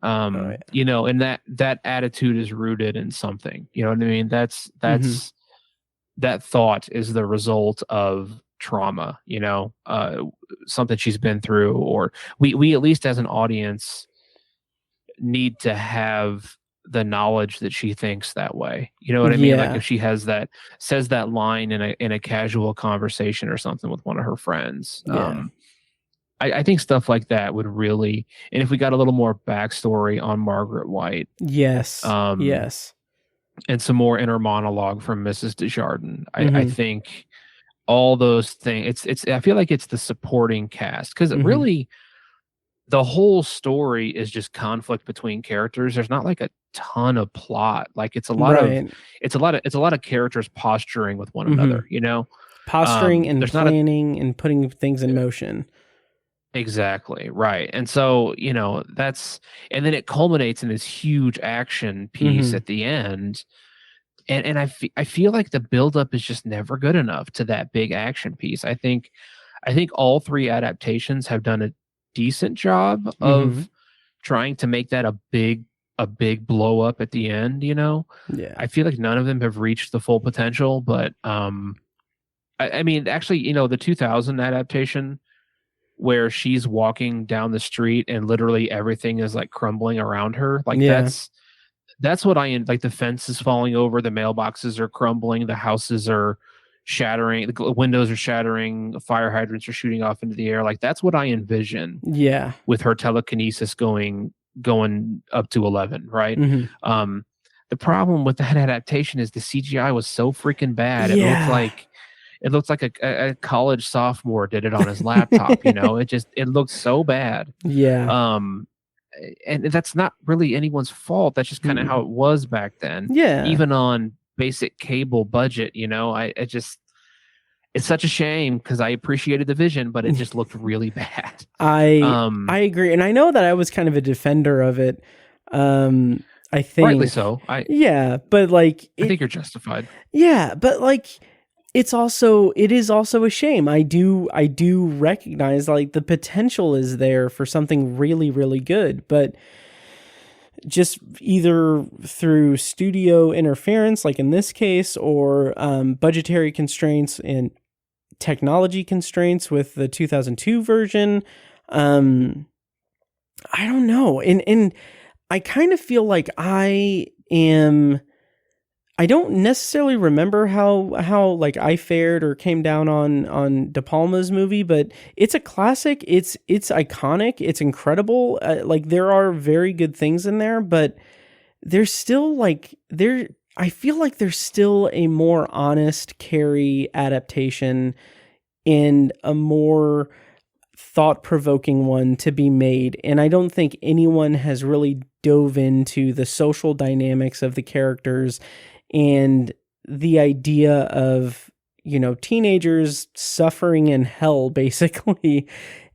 You know, and that attitude is rooted in something. You know what I mean? That's that thought is the result of trauma. You know, something she's been through, or we at least as an audience need to have the knowledge that she thinks that way. You know what I mean? Like if she says that line in a casual conversation or something with one of her friends. I think stuff like that would really, and if we got a little more backstory on Margaret White. Yes. Yes. And some more inner monologue from Mrs. Desjardins. I think all those things, I feel like it's the supporting cast because really the whole story is just conflict between characters. There's not like a ton of plot. Like it's a lot of characters posturing with one another, you know, posturing and planning and putting things in motion. Exactly. Right. And so, you know, and then it culminates in this huge action piece at the end. And I feel like the buildup is just never good enough to that big action piece. I think all three adaptations have done a decent job of trying to make that a big blow up at the end, you know? Yeah. I feel like none of them have reached the full potential, but I mean, actually, you know, the 2000 adaptation where she's walking down the street and literally everything is like crumbling around her. Like that's what like the fence is falling over, the mailboxes are crumbling, the houses are shattering, the windows are shattering, fire hydrants are shooting off into the air. Like that's what I envision. Yeah. With her telekinesis going up to 11, right? The problem with that adaptation is the CGI was so freaking bad. It looks like a college sophomore did it on his laptop, you know. It looks so bad. Yeah. And that's not really anyone's fault. That's just kind of how it was back then. Yeah. Even on basic cable budget, you know, it's such a shame because I appreciated the vision, but it just looked really bad. I agree. And I know that I was kind of a defender of it. I think rightly so. but like I think you're justified. Yeah, but like it is also a shame. I do recognize like the potential is there for something really, really good, but just either through studio interference, like in this case, or budgetary constraints and technology constraints with the 2002 version. I don't know. And I kind of feel like I don't necessarily remember how like I fared or came down on De Palma's movie, but it's a classic. It's iconic. It's incredible. Like there are very good things in there, but there's still I feel like there's still a more honest Carrie adaptation and a more thought-provoking one to be made. And I don't think anyone has really dove into the social dynamics of the characters and the idea of, you know, teenagers suffering in hell, basically.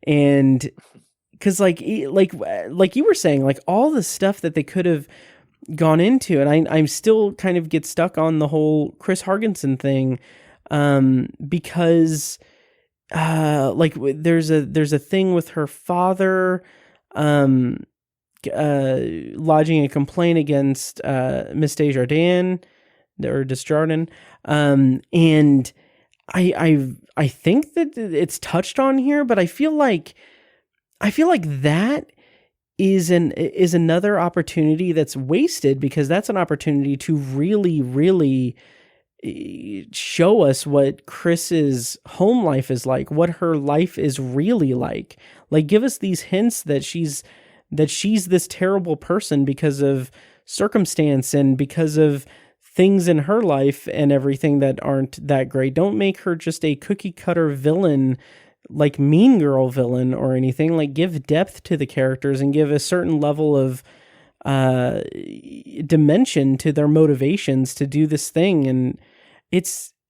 And because like you were saying, like all the stuff that they could have gone into, and I'm still kind of get stuck on the whole Chris Hargensen thing, because like there's a thing with her father lodging a complaint against Miss Desjardins. And I think that it's touched on here, but I feel like that is another opportunity that's wasted, because that's an opportunity to really, really show us what Chris's home life is like, what her life is really like. Like, give us these hints that she's this terrible person because of circumstance and because of things in her life and everything that aren't that great. Don't make her just a cookie cutter villain, like Mean Girl villain or anything. Like, give depth to the characters and give a certain level of dimension to their motivations to do this thing. And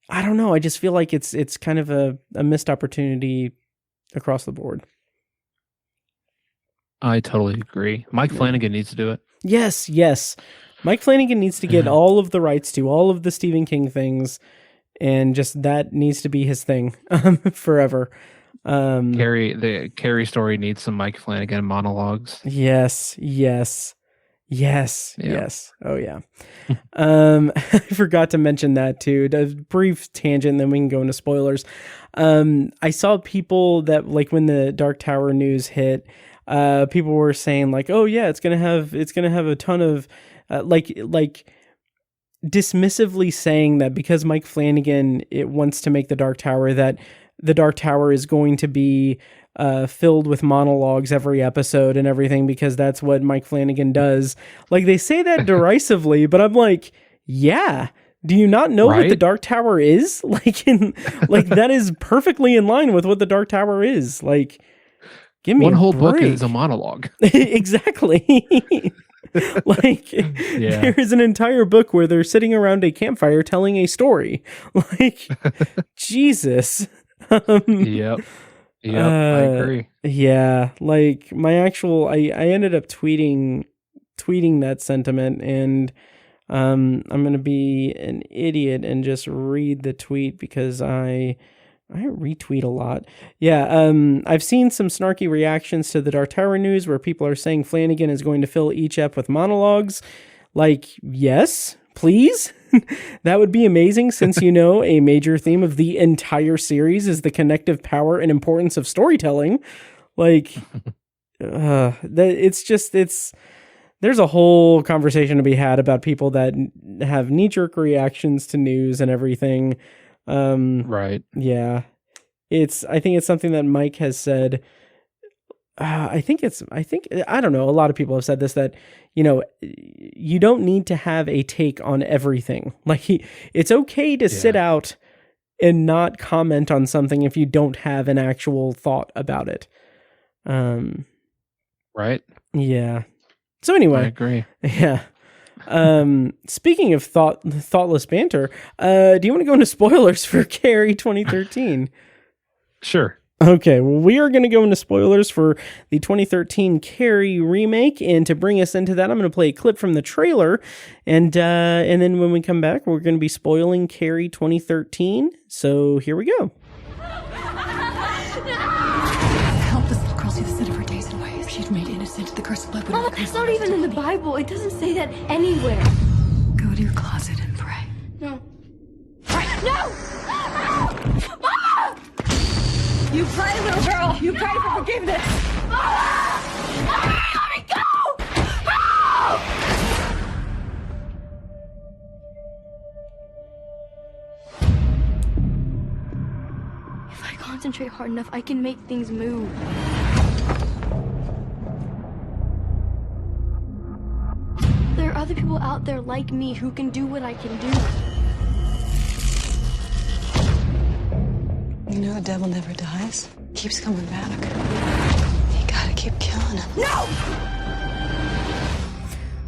I don't know, I just feel like it's kind of a missed opportunity across the board. I totally agree. Mike Flanagan needs to do it. Yes. Mike Flanagan needs to get all of the rights to all of the Stephen King things, and just that needs to be his thing forever. The Carrie story needs some Mike Flanagan monologues. Yes. Oh yeah. I forgot to mention that too. A brief tangent, then we can go into spoilers. I saw people that, like, when the Dark Tower news hit, people were saying like, "Oh yeah, it's gonna have a ton of like dismissively saying that because Mike Flanagan wants to make the Dark Tower, that the Dark Tower is going to be filled with monologues every episode and everything, because that's what Mike Flanagan does." Like, they say that derisively, but I'm like, yeah. Do you not know what the Dark Tower is? Like, that is perfectly in line with what the Dark Tower is. Like, give me one whole break. book is a monologue. Exactly. Like, there is an entire book where they're sitting around a campfire telling a story. Like, Jesus. Yep, I agree. Yeah, like I ended up tweeting that sentiment, and I'm gonna be an idiot and just read the tweet because I retweet a lot. Yeah, I've seen some snarky reactions to the Dark Tower news where people are saying Flanagan is going to fill each ep with monologues. Like, yes, please. That would be amazing, since a major theme of the entire series is the connective power and importance of storytelling. Like, there's a whole conversation to be had about people that have knee-jerk reactions to news and everything. Right. Yeah. I think it's something that Mike has said. I don't know. A lot of people have said this, that, you don't need to have a take on everything. Like, it's okay to sit out and not comment on something if you don't have an actual thought about it. Right. Yeah. So anyway, I agree. Yeah. Speaking of thoughtless banter, do you want to go into spoilers for Carrie 2013? Sure. Okay, well, we are going to go into spoilers for the 2013 Carrie remake, and to bring us into that, I'm going to play a clip from the trailer, and then when we come back, we're going to be spoiling Carrie 2013. So here we go. Help this little girl see the sin of her days and ways. She's made innocent. The curse of blood. Mama, that's not even in the Bible. It doesn't say that anywhere. Go to your closet and pray. No. No! Mama! You pray, little girl. You pray for forgiveness. Mama! Mama, let me go! Help! If I concentrate hard enough, I can make things move. There are other people out there like me who can do what I can do. You know the devil never dies. Keeps coming back. You gotta keep killing him. No!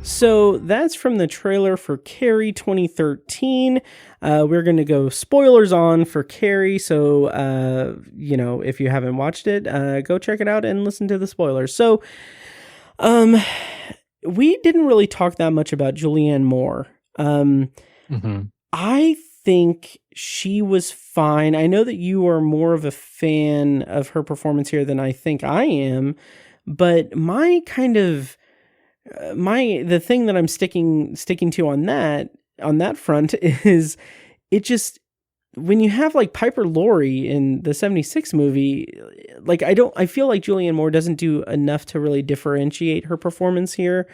So that's from the trailer for Carrie 2013. We're going to go spoilers on for Carrie. So, if you haven't watched it, go check it out and listen to the spoilers. So, we didn't really talk that much about Julianne Moore. I think she was fine. I know that you are more of a fan of her performance here than I think I am, but the thing that I'm sticking to on that front is it just, when you have like Piper Laurie in the 76 movie, like I feel like Julianne Moore doesn't do enough to really differentiate her performance here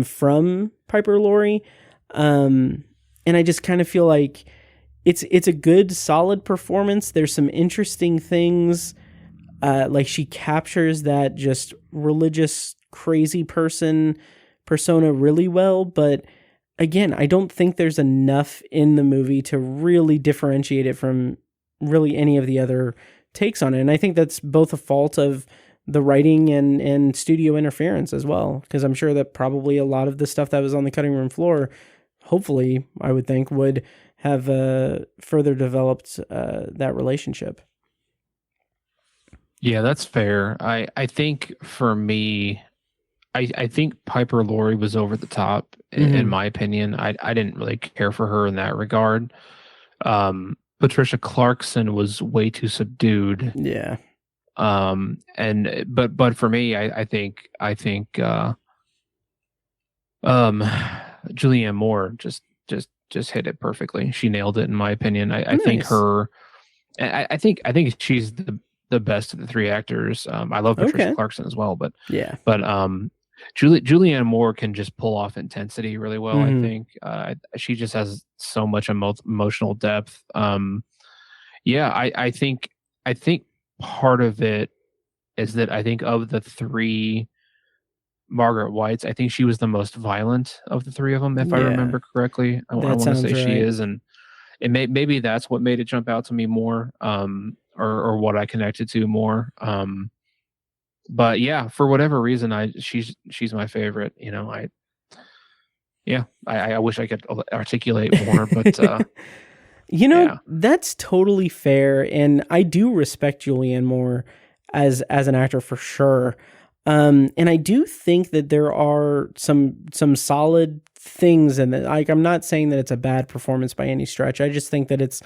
from Piper Laurie. And I just kind of feel like it's a good, solid performance. There's some interesting things. Like she captures that just religious, crazy persona really well. But again, I don't think there's enough in the movie to really differentiate it from really any of the other takes on it. And I think that's both a fault of the writing and studio interference as well. Because I'm sure that probably a lot of the stuff that was on the cutting room floor, hopefully, I would think, would have further developed that relationship. Yeah, that's fair. I think for me, I think Piper Laurie was over the top, in my opinion. I didn't really care for her in that regard. Patricia Clarkson was way too subdued. Yeah. But for me, I think Julianne Moore just hit it perfectly. She nailed it, in my opinion. I think I think she's the best of the three actors. I love Patricia Clarkson as well, but Julianne Moore can just pull off intensity really well. I think she just has so much emotional depth. I think part of it is that I think of the three Margaret Whites, I think she was the most violent of the three of them, if I remember correctly. I want to say she is, and maybe that's what made it jump out to me more, or what I connected to more. But yeah, for whatever reason, she's my favorite. You know, I wish I could articulate more, but that's totally fair, and I do respect Julianne Moore as an actor for sure. And I do think that there are some solid things in it. Like, I'm not saying that it's a bad performance by any stretch. I just think that it's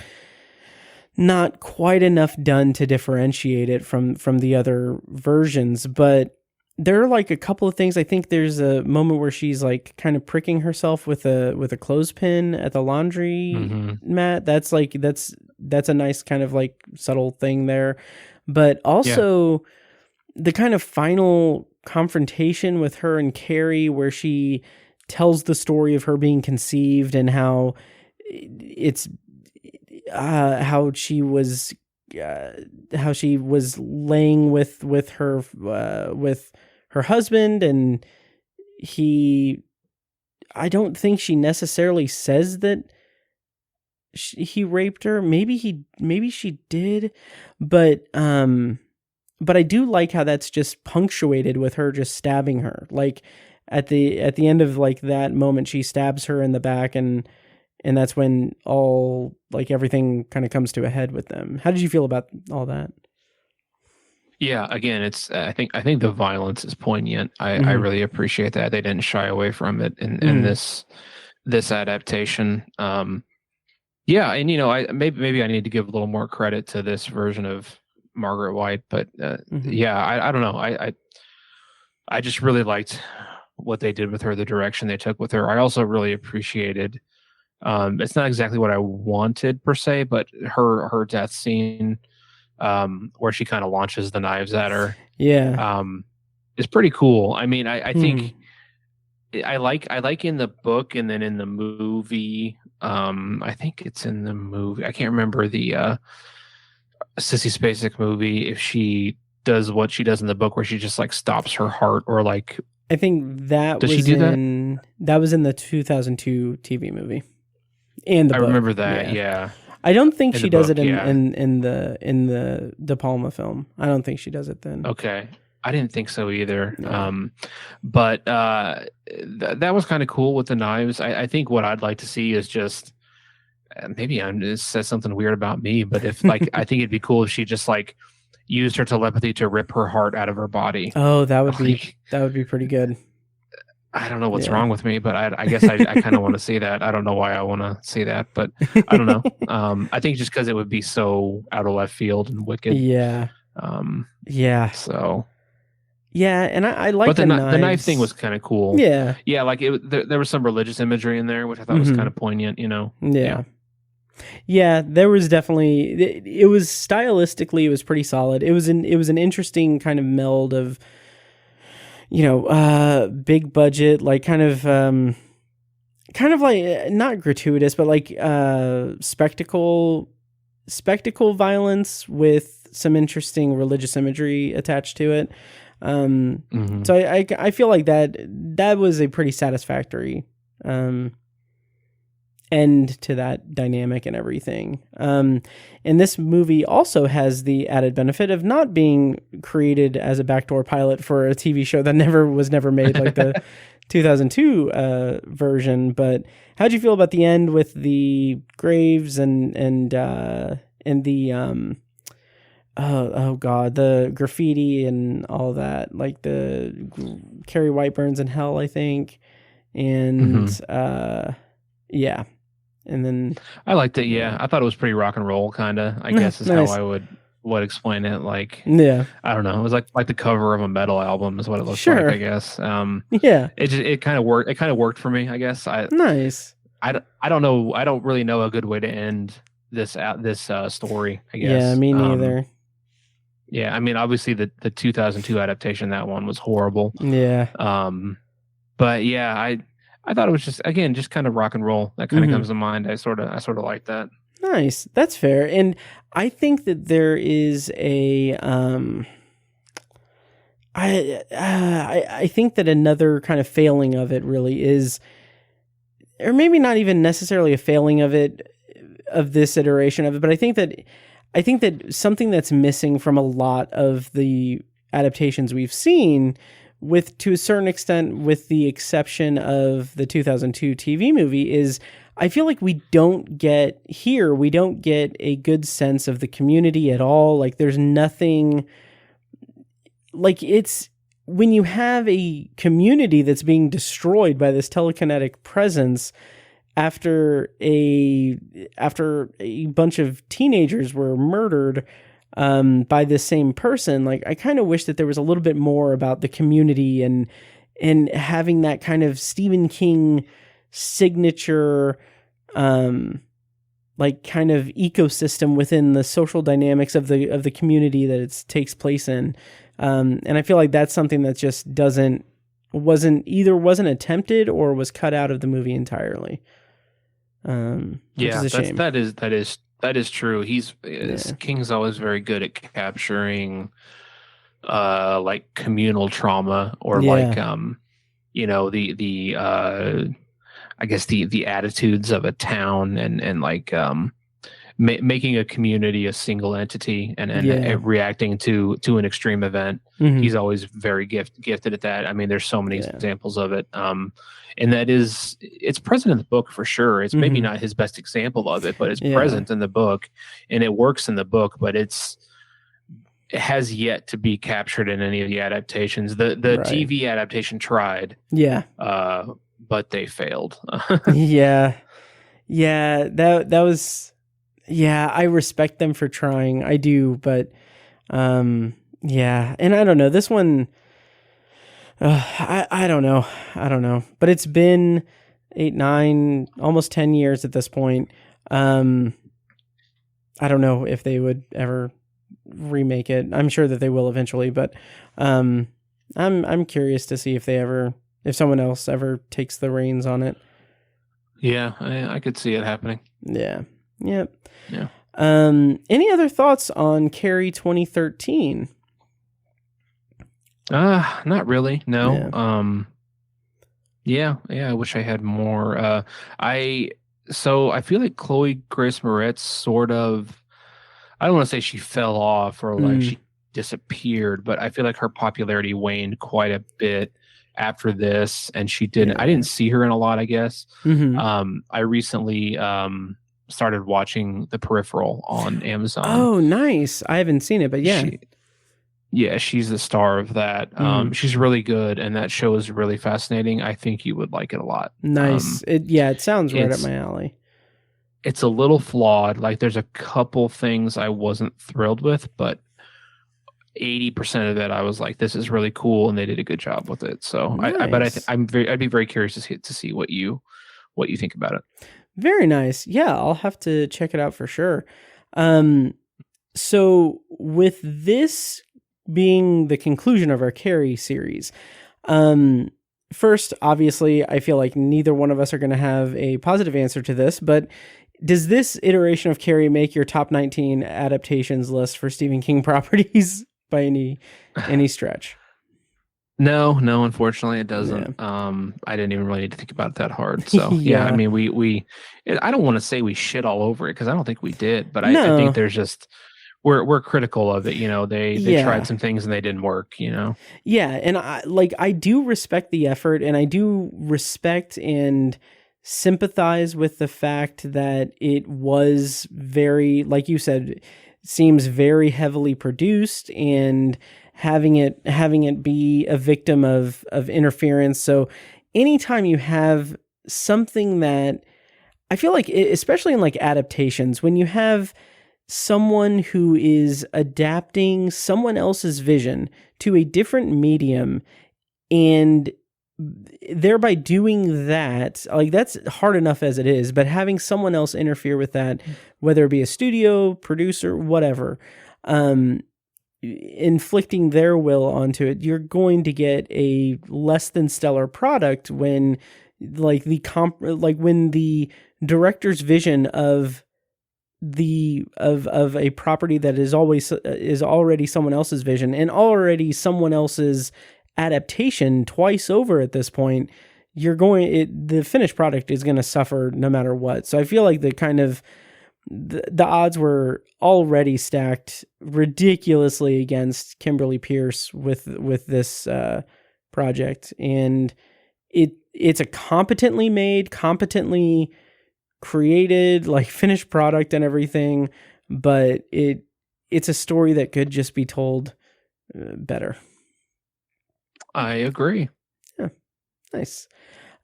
not quite enough done to differentiate it from the other versions. But there are like a couple of things. I think there's a moment where she's like kind of pricking herself with a clothespin at the laundry mat. That's a nice kind of like subtle thing there. But also the kind of final confrontation with her and Carrie, where she tells the story of her being conceived and how it's how she was laying with her husband, and I don't think she necessarily says that he raped her. Maybe she did, but I do like how that's just punctuated with her just stabbing her. Like at the end of like that moment, she stabs her in the back, and that's when all like everything kind of comes to a head with them. How did you feel about all that? Yeah, again, it's I think the violence is poignant. I really appreciate that they didn't shy away from it in this adaptation. And maybe I need to give a little more credit to this version of Margaret White, but I don't know. I just really liked what they did with her, the direction they took with her. I also really appreciated. It's not exactly what I wanted per se, but her death scene, where she kind of launches the knives at her, is pretty cool. I mean, I think I like in the book, and then in the movie, I think it's in the movie. I can't remember the Sissy Spacek movie, if she does what she does in the book, where she just like stops her heart, or like, I think that does was she do that was in the 2002 TV movie. And I remember that. Yeah. I don't think in she the does book, it in the De Palma film. I don't think she does it then. Okay. I didn't think so either. No. But that was kind of cool with the knives. I think what I'd like to see is just, maybe it says something weird about me, but if like, I think it'd be cool if she just like used her telepathy to rip her heart out of her body. Oh, that would be pretty good. I don't know what's wrong with me, but I guess I kind of want to see that. I don't know why I want to see that, but I don't know. I think just because it would be so out of left field and wicked. Yeah. So. Yeah, and I like the knife thing was kind of cool. Yeah. Yeah, like there was some religious imagery in there, which I thought was kind of poignant, you know. Yeah. Yeah, there was definitely it was stylistically it was pretty solid. It was an interesting kind of meld of big budget, like kind of like not gratuitous, but like spectacle violence with some interesting religious imagery attached to it. So I feel like that was a pretty satisfactory end to that dynamic and everything. And this movie also has the added benefit of not being created as a backdoor pilot for a TV show that was never made, like the 2002 version. But how'd you feel about the end with the graves and the the graffiti and all that, like the Carrie Whiteburns in hell, I think, and yeah. And then I liked it. Yeah, I thought it was pretty rock and roll, kind of. I guess is nice. how I would explain it. Like, yeah, I don't know. It was like the cover of a metal album is what it looks Sure. like. I guess. Yeah, it kind of worked. It kind of worked for me. I guess. Nice. I don't know. I don't really know a good way to end this story. I guess. Yeah, me neither. Yeah, I mean, obviously the 2002 adaptation, that one was horrible. Yeah. But yeah, I thought it was just kind of rock and roll. That kind of comes to mind. I sort of like that. Nice. That's fair. And I think that there is a I think that another kind of failing of it really is, or maybe not even necessarily a failing of this iteration of it, but I think that something that's missing from a lot of the adaptations we've seen, to a certain extent, with the exception of the 2002 TV movie, is I feel like we don't get a good sense of the community at all. Like, there's nothing, like, it's when you have a community that's being destroyed by this telekinetic presence after a bunch of teenagers were murdered by this same person. Like, I kind of wish that there was a little bit more about the community and having that kind of Stephen King signature, like, kind of ecosystem within the social dynamics of the community that it takes place in. And I feel like that's something that just wasn't attempted or was cut out of the movie entirely. Which is a shame. That is true. King's always very good at capturing like communal trauma, or like I guess the attitudes of a town, and like making a community a single entity, and reacting to an extreme event. He's always very gifted at that. I mean, there's so many examples of it. And it's present in the book for sure. It's maybe not his best example of it, but it's present in the book, and it works in the book, but it has yet to be captured in any of the adaptations. The TV adaptation tried. Yeah. But they failed. Yeah. That was, I respect them for trying. I do, but and I don't know. This one, I don't know. But it's been 8, 9, almost 10 years at this point. I don't know if they would ever remake it. I'm sure that they will eventually, but I'm curious to see if someone else ever takes the reins on it. Yeah, I could see it happening. Yeah. Yep. Yeah. Any other thoughts on Carrie 2013? Not really. No. Yeah. I wish I had more. I feel like Chloe Grace Moretz sort of, I don't want to say she fell off or like she disappeared, but I feel like her popularity waned quite a bit after this, and she didn't. I didn't see her in a lot, I guess. I recently started watching The Peripheral on Amazon. Oh, nice. I haven't seen it, but she's the star of that. She's really good, and that show is really fascinating. I think you would like it a lot. Nice. It sounds right up my alley. It's a little flawed. Like, there's a couple things I wasn't thrilled with, but 80% of it I was like, this is really cool, and they did a good job with it. So nice. I'd be very curious to see what you think about it. Very nice. Yeah, I'll have to check it out for sure. So with this being the conclusion of our Carrie series, first, obviously, I feel like neither one of us are going to have a positive answer to this, but does this iteration of Carrie make your top 19 adaptations list for Stephen King properties by any stretch? No, unfortunately it doesn't. Yeah. I didn't even really need to think about it that hard. So yeah, I mean, we I don't want to say we shit all over it because I don't think we did, but I think there's just we're critical of it. They tried some things and they didn't work. Yeah, and I do respect the effort, and I do respect and sympathize with the fact that it was very, like you said, seems very heavily produced and having it be a victim of interference. So anytime you have something that I feel like, especially in like adaptations, when you have someone who is adapting someone else's vision to a different medium and thereby doing that, like that's hard enough as it is, but having someone else interfere with that, whether it be a studio, producer, whatever, inflicting their will onto it, you're going to get a less than stellar product when when the director's vision of a property that is already someone else's vision and already someone else's adaptation twice over at this point, the finished product is going to suffer no matter what. So I feel like the odds were already stacked ridiculously against Kimberly Pierce with this project, and it's a competently made, competently created, like finished product and everything, but it's a story that could just be told better. I agree. Yeah, nice.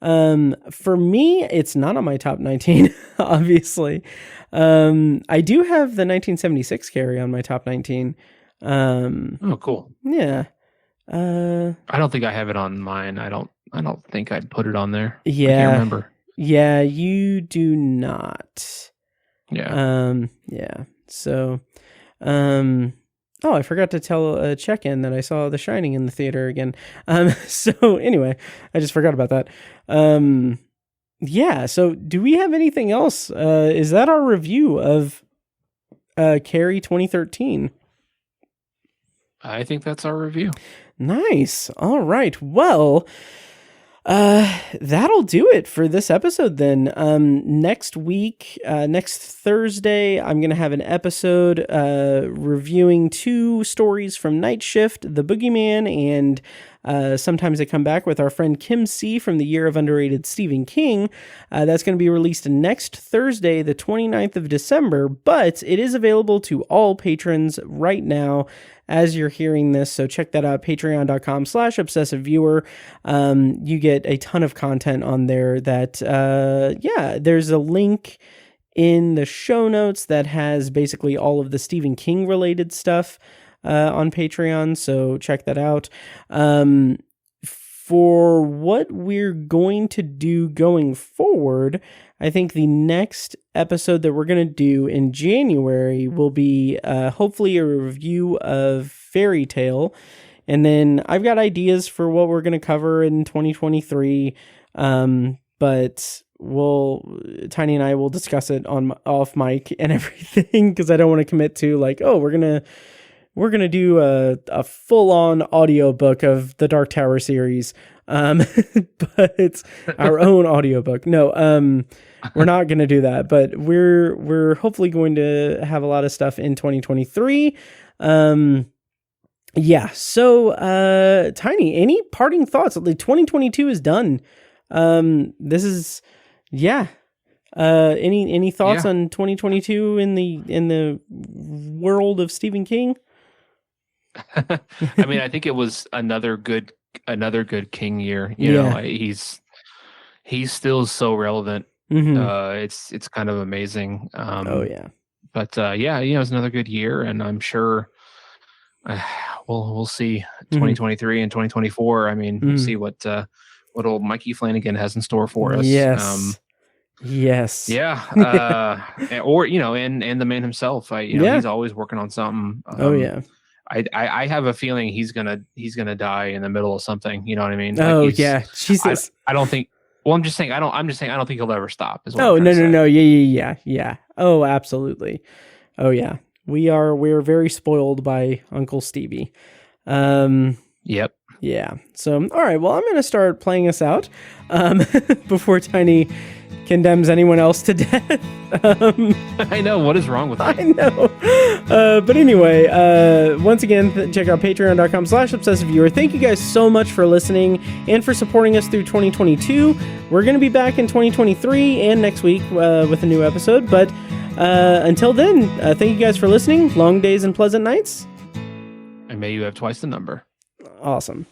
For me, it's not on my top 19, obviously. I do have the 1976 Carrie on my top 19. Oh, cool. Yeah. I don't think I have it on mine. I don't think I'd put it on there. Yeah. I can't remember. Yeah, you do not. Yeah. Yeah. So, I forgot to tell Check-In that I saw The Shining in the theater again. So anyway, I just forgot about that. Yeah. So do we have anything else? Is that our review of Carrie 2013? I think that's our review. Nice. All right. Well, that'll do it for this episode then. Next week, next Thursday, I'm going to have an episode reviewing 2 stories from Night Shift, The Boogeyman, and Sometimes They Come Back with our friend Kim C. from the Year of Underrated Stephen King. That's going to be released next Thursday, the 29th of December, but it is available to all patrons right now as you're hearing this. So check that out, patreon.com/obsessiveviewer. You get a ton of content on there that, there's a link in the show notes that has basically all of the Stephen King related stuff on Patreon. So check that out. For what we're going to do going forward, I think the next episode that we're going to do in January will be hopefully a review of Fairy Tale. And then I've got ideas for what we're going to cover in 2023. But Tiny and I will discuss it off mic and everything, because I don't want to commit to like, we're going to do a full-on audiobook of the Dark Tower series. But it's our own audiobook. No, we're not going to do that, but we're hopefully going to have a lot of stuff in 2023. Yeah. So, Tiny, any parting thoughts? Like 2022 is done. This is, yeah. Any thoughts on 2022 in the world of Stephen King? I mean, I think it was another good King year. You know, he's still so relevant. Mm-hmm. It's kind of amazing. But it's another good year, and I'm sure we'll see 2023 and 2024. I mean, we'll see what old Mikey Flanagan has in store for us. Yes. Yes. Yeah. Or and the man himself. He's always working on something. I have a feeling he's gonna die in the middle of something. You know what I mean? Jesus. I don't think. Well, I'm just saying I don't think he'll ever stop. No. Yeah. Oh, absolutely. Oh yeah. We're very spoiled by Uncle Stevie. Yep. Yeah. So all right. Well, I'm gonna start playing us out before Tiny condemns anyone else to death. I know. What is wrong with that? I know. But anyway, once again, check out patreon.com/obsessiveviewer. Thank you guys so much for listening and for supporting us through 2022. We're going to be back in 2023 and next week with a new episode. But until then, thank you guys for listening. Long days and pleasant nights. And may you have twice the number. Awesome.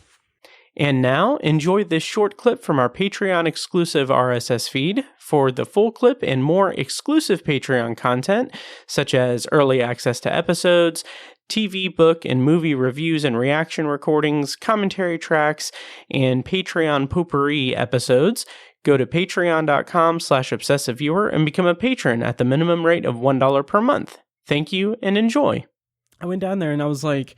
And now, enjoy this short clip from our Patreon exclusive RSS feed. For the full clip and more exclusive Patreon content, such as early access to episodes, TV, book, and movie reviews and reaction recordings, commentary tracks, and Patreon potpourri episodes, go to patreon.com/obsessiveviewer and become a patron at the minimum rate of $1 per month. Thank you and enjoy. I went down there and I was like,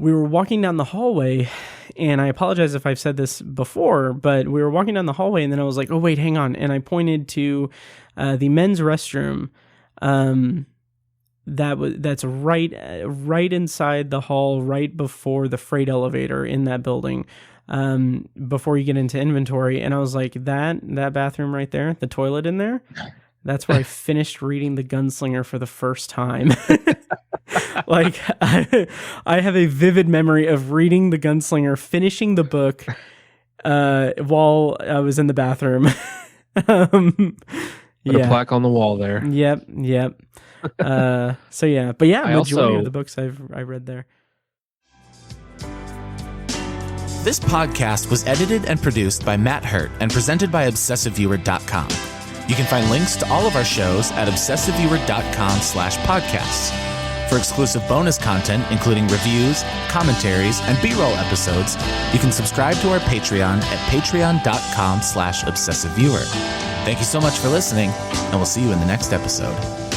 we were walking down the hallway, and I apologize if I've said this before, but we were walking down the hallway, and then I was like, oh, wait, hang on. And I pointed to the men's restroom that's right inside the hall, right before the freight elevator in that building, before you get into inventory. And I was like, that bathroom right there, the toilet in there, that's where I finished reading The Gunslinger for the first time. Like, I have a vivid memory of reading The Gunslinger, finishing the book while I was in the bathroom. Put a plaque on the wall there. Yep. So yeah, but yeah, majority of the books I read there. This podcast was edited and produced by Matt Hurt and presented by ObsessiveViewer.com. You can find links to all of our shows at ObsessiveViewer.com/podcasts. For exclusive bonus content, including reviews, commentaries, and B-roll episodes, you can subscribe to our Patreon at patreon.com/obsessiveviewer. Thank you so much for listening, and we'll see you in the next episode.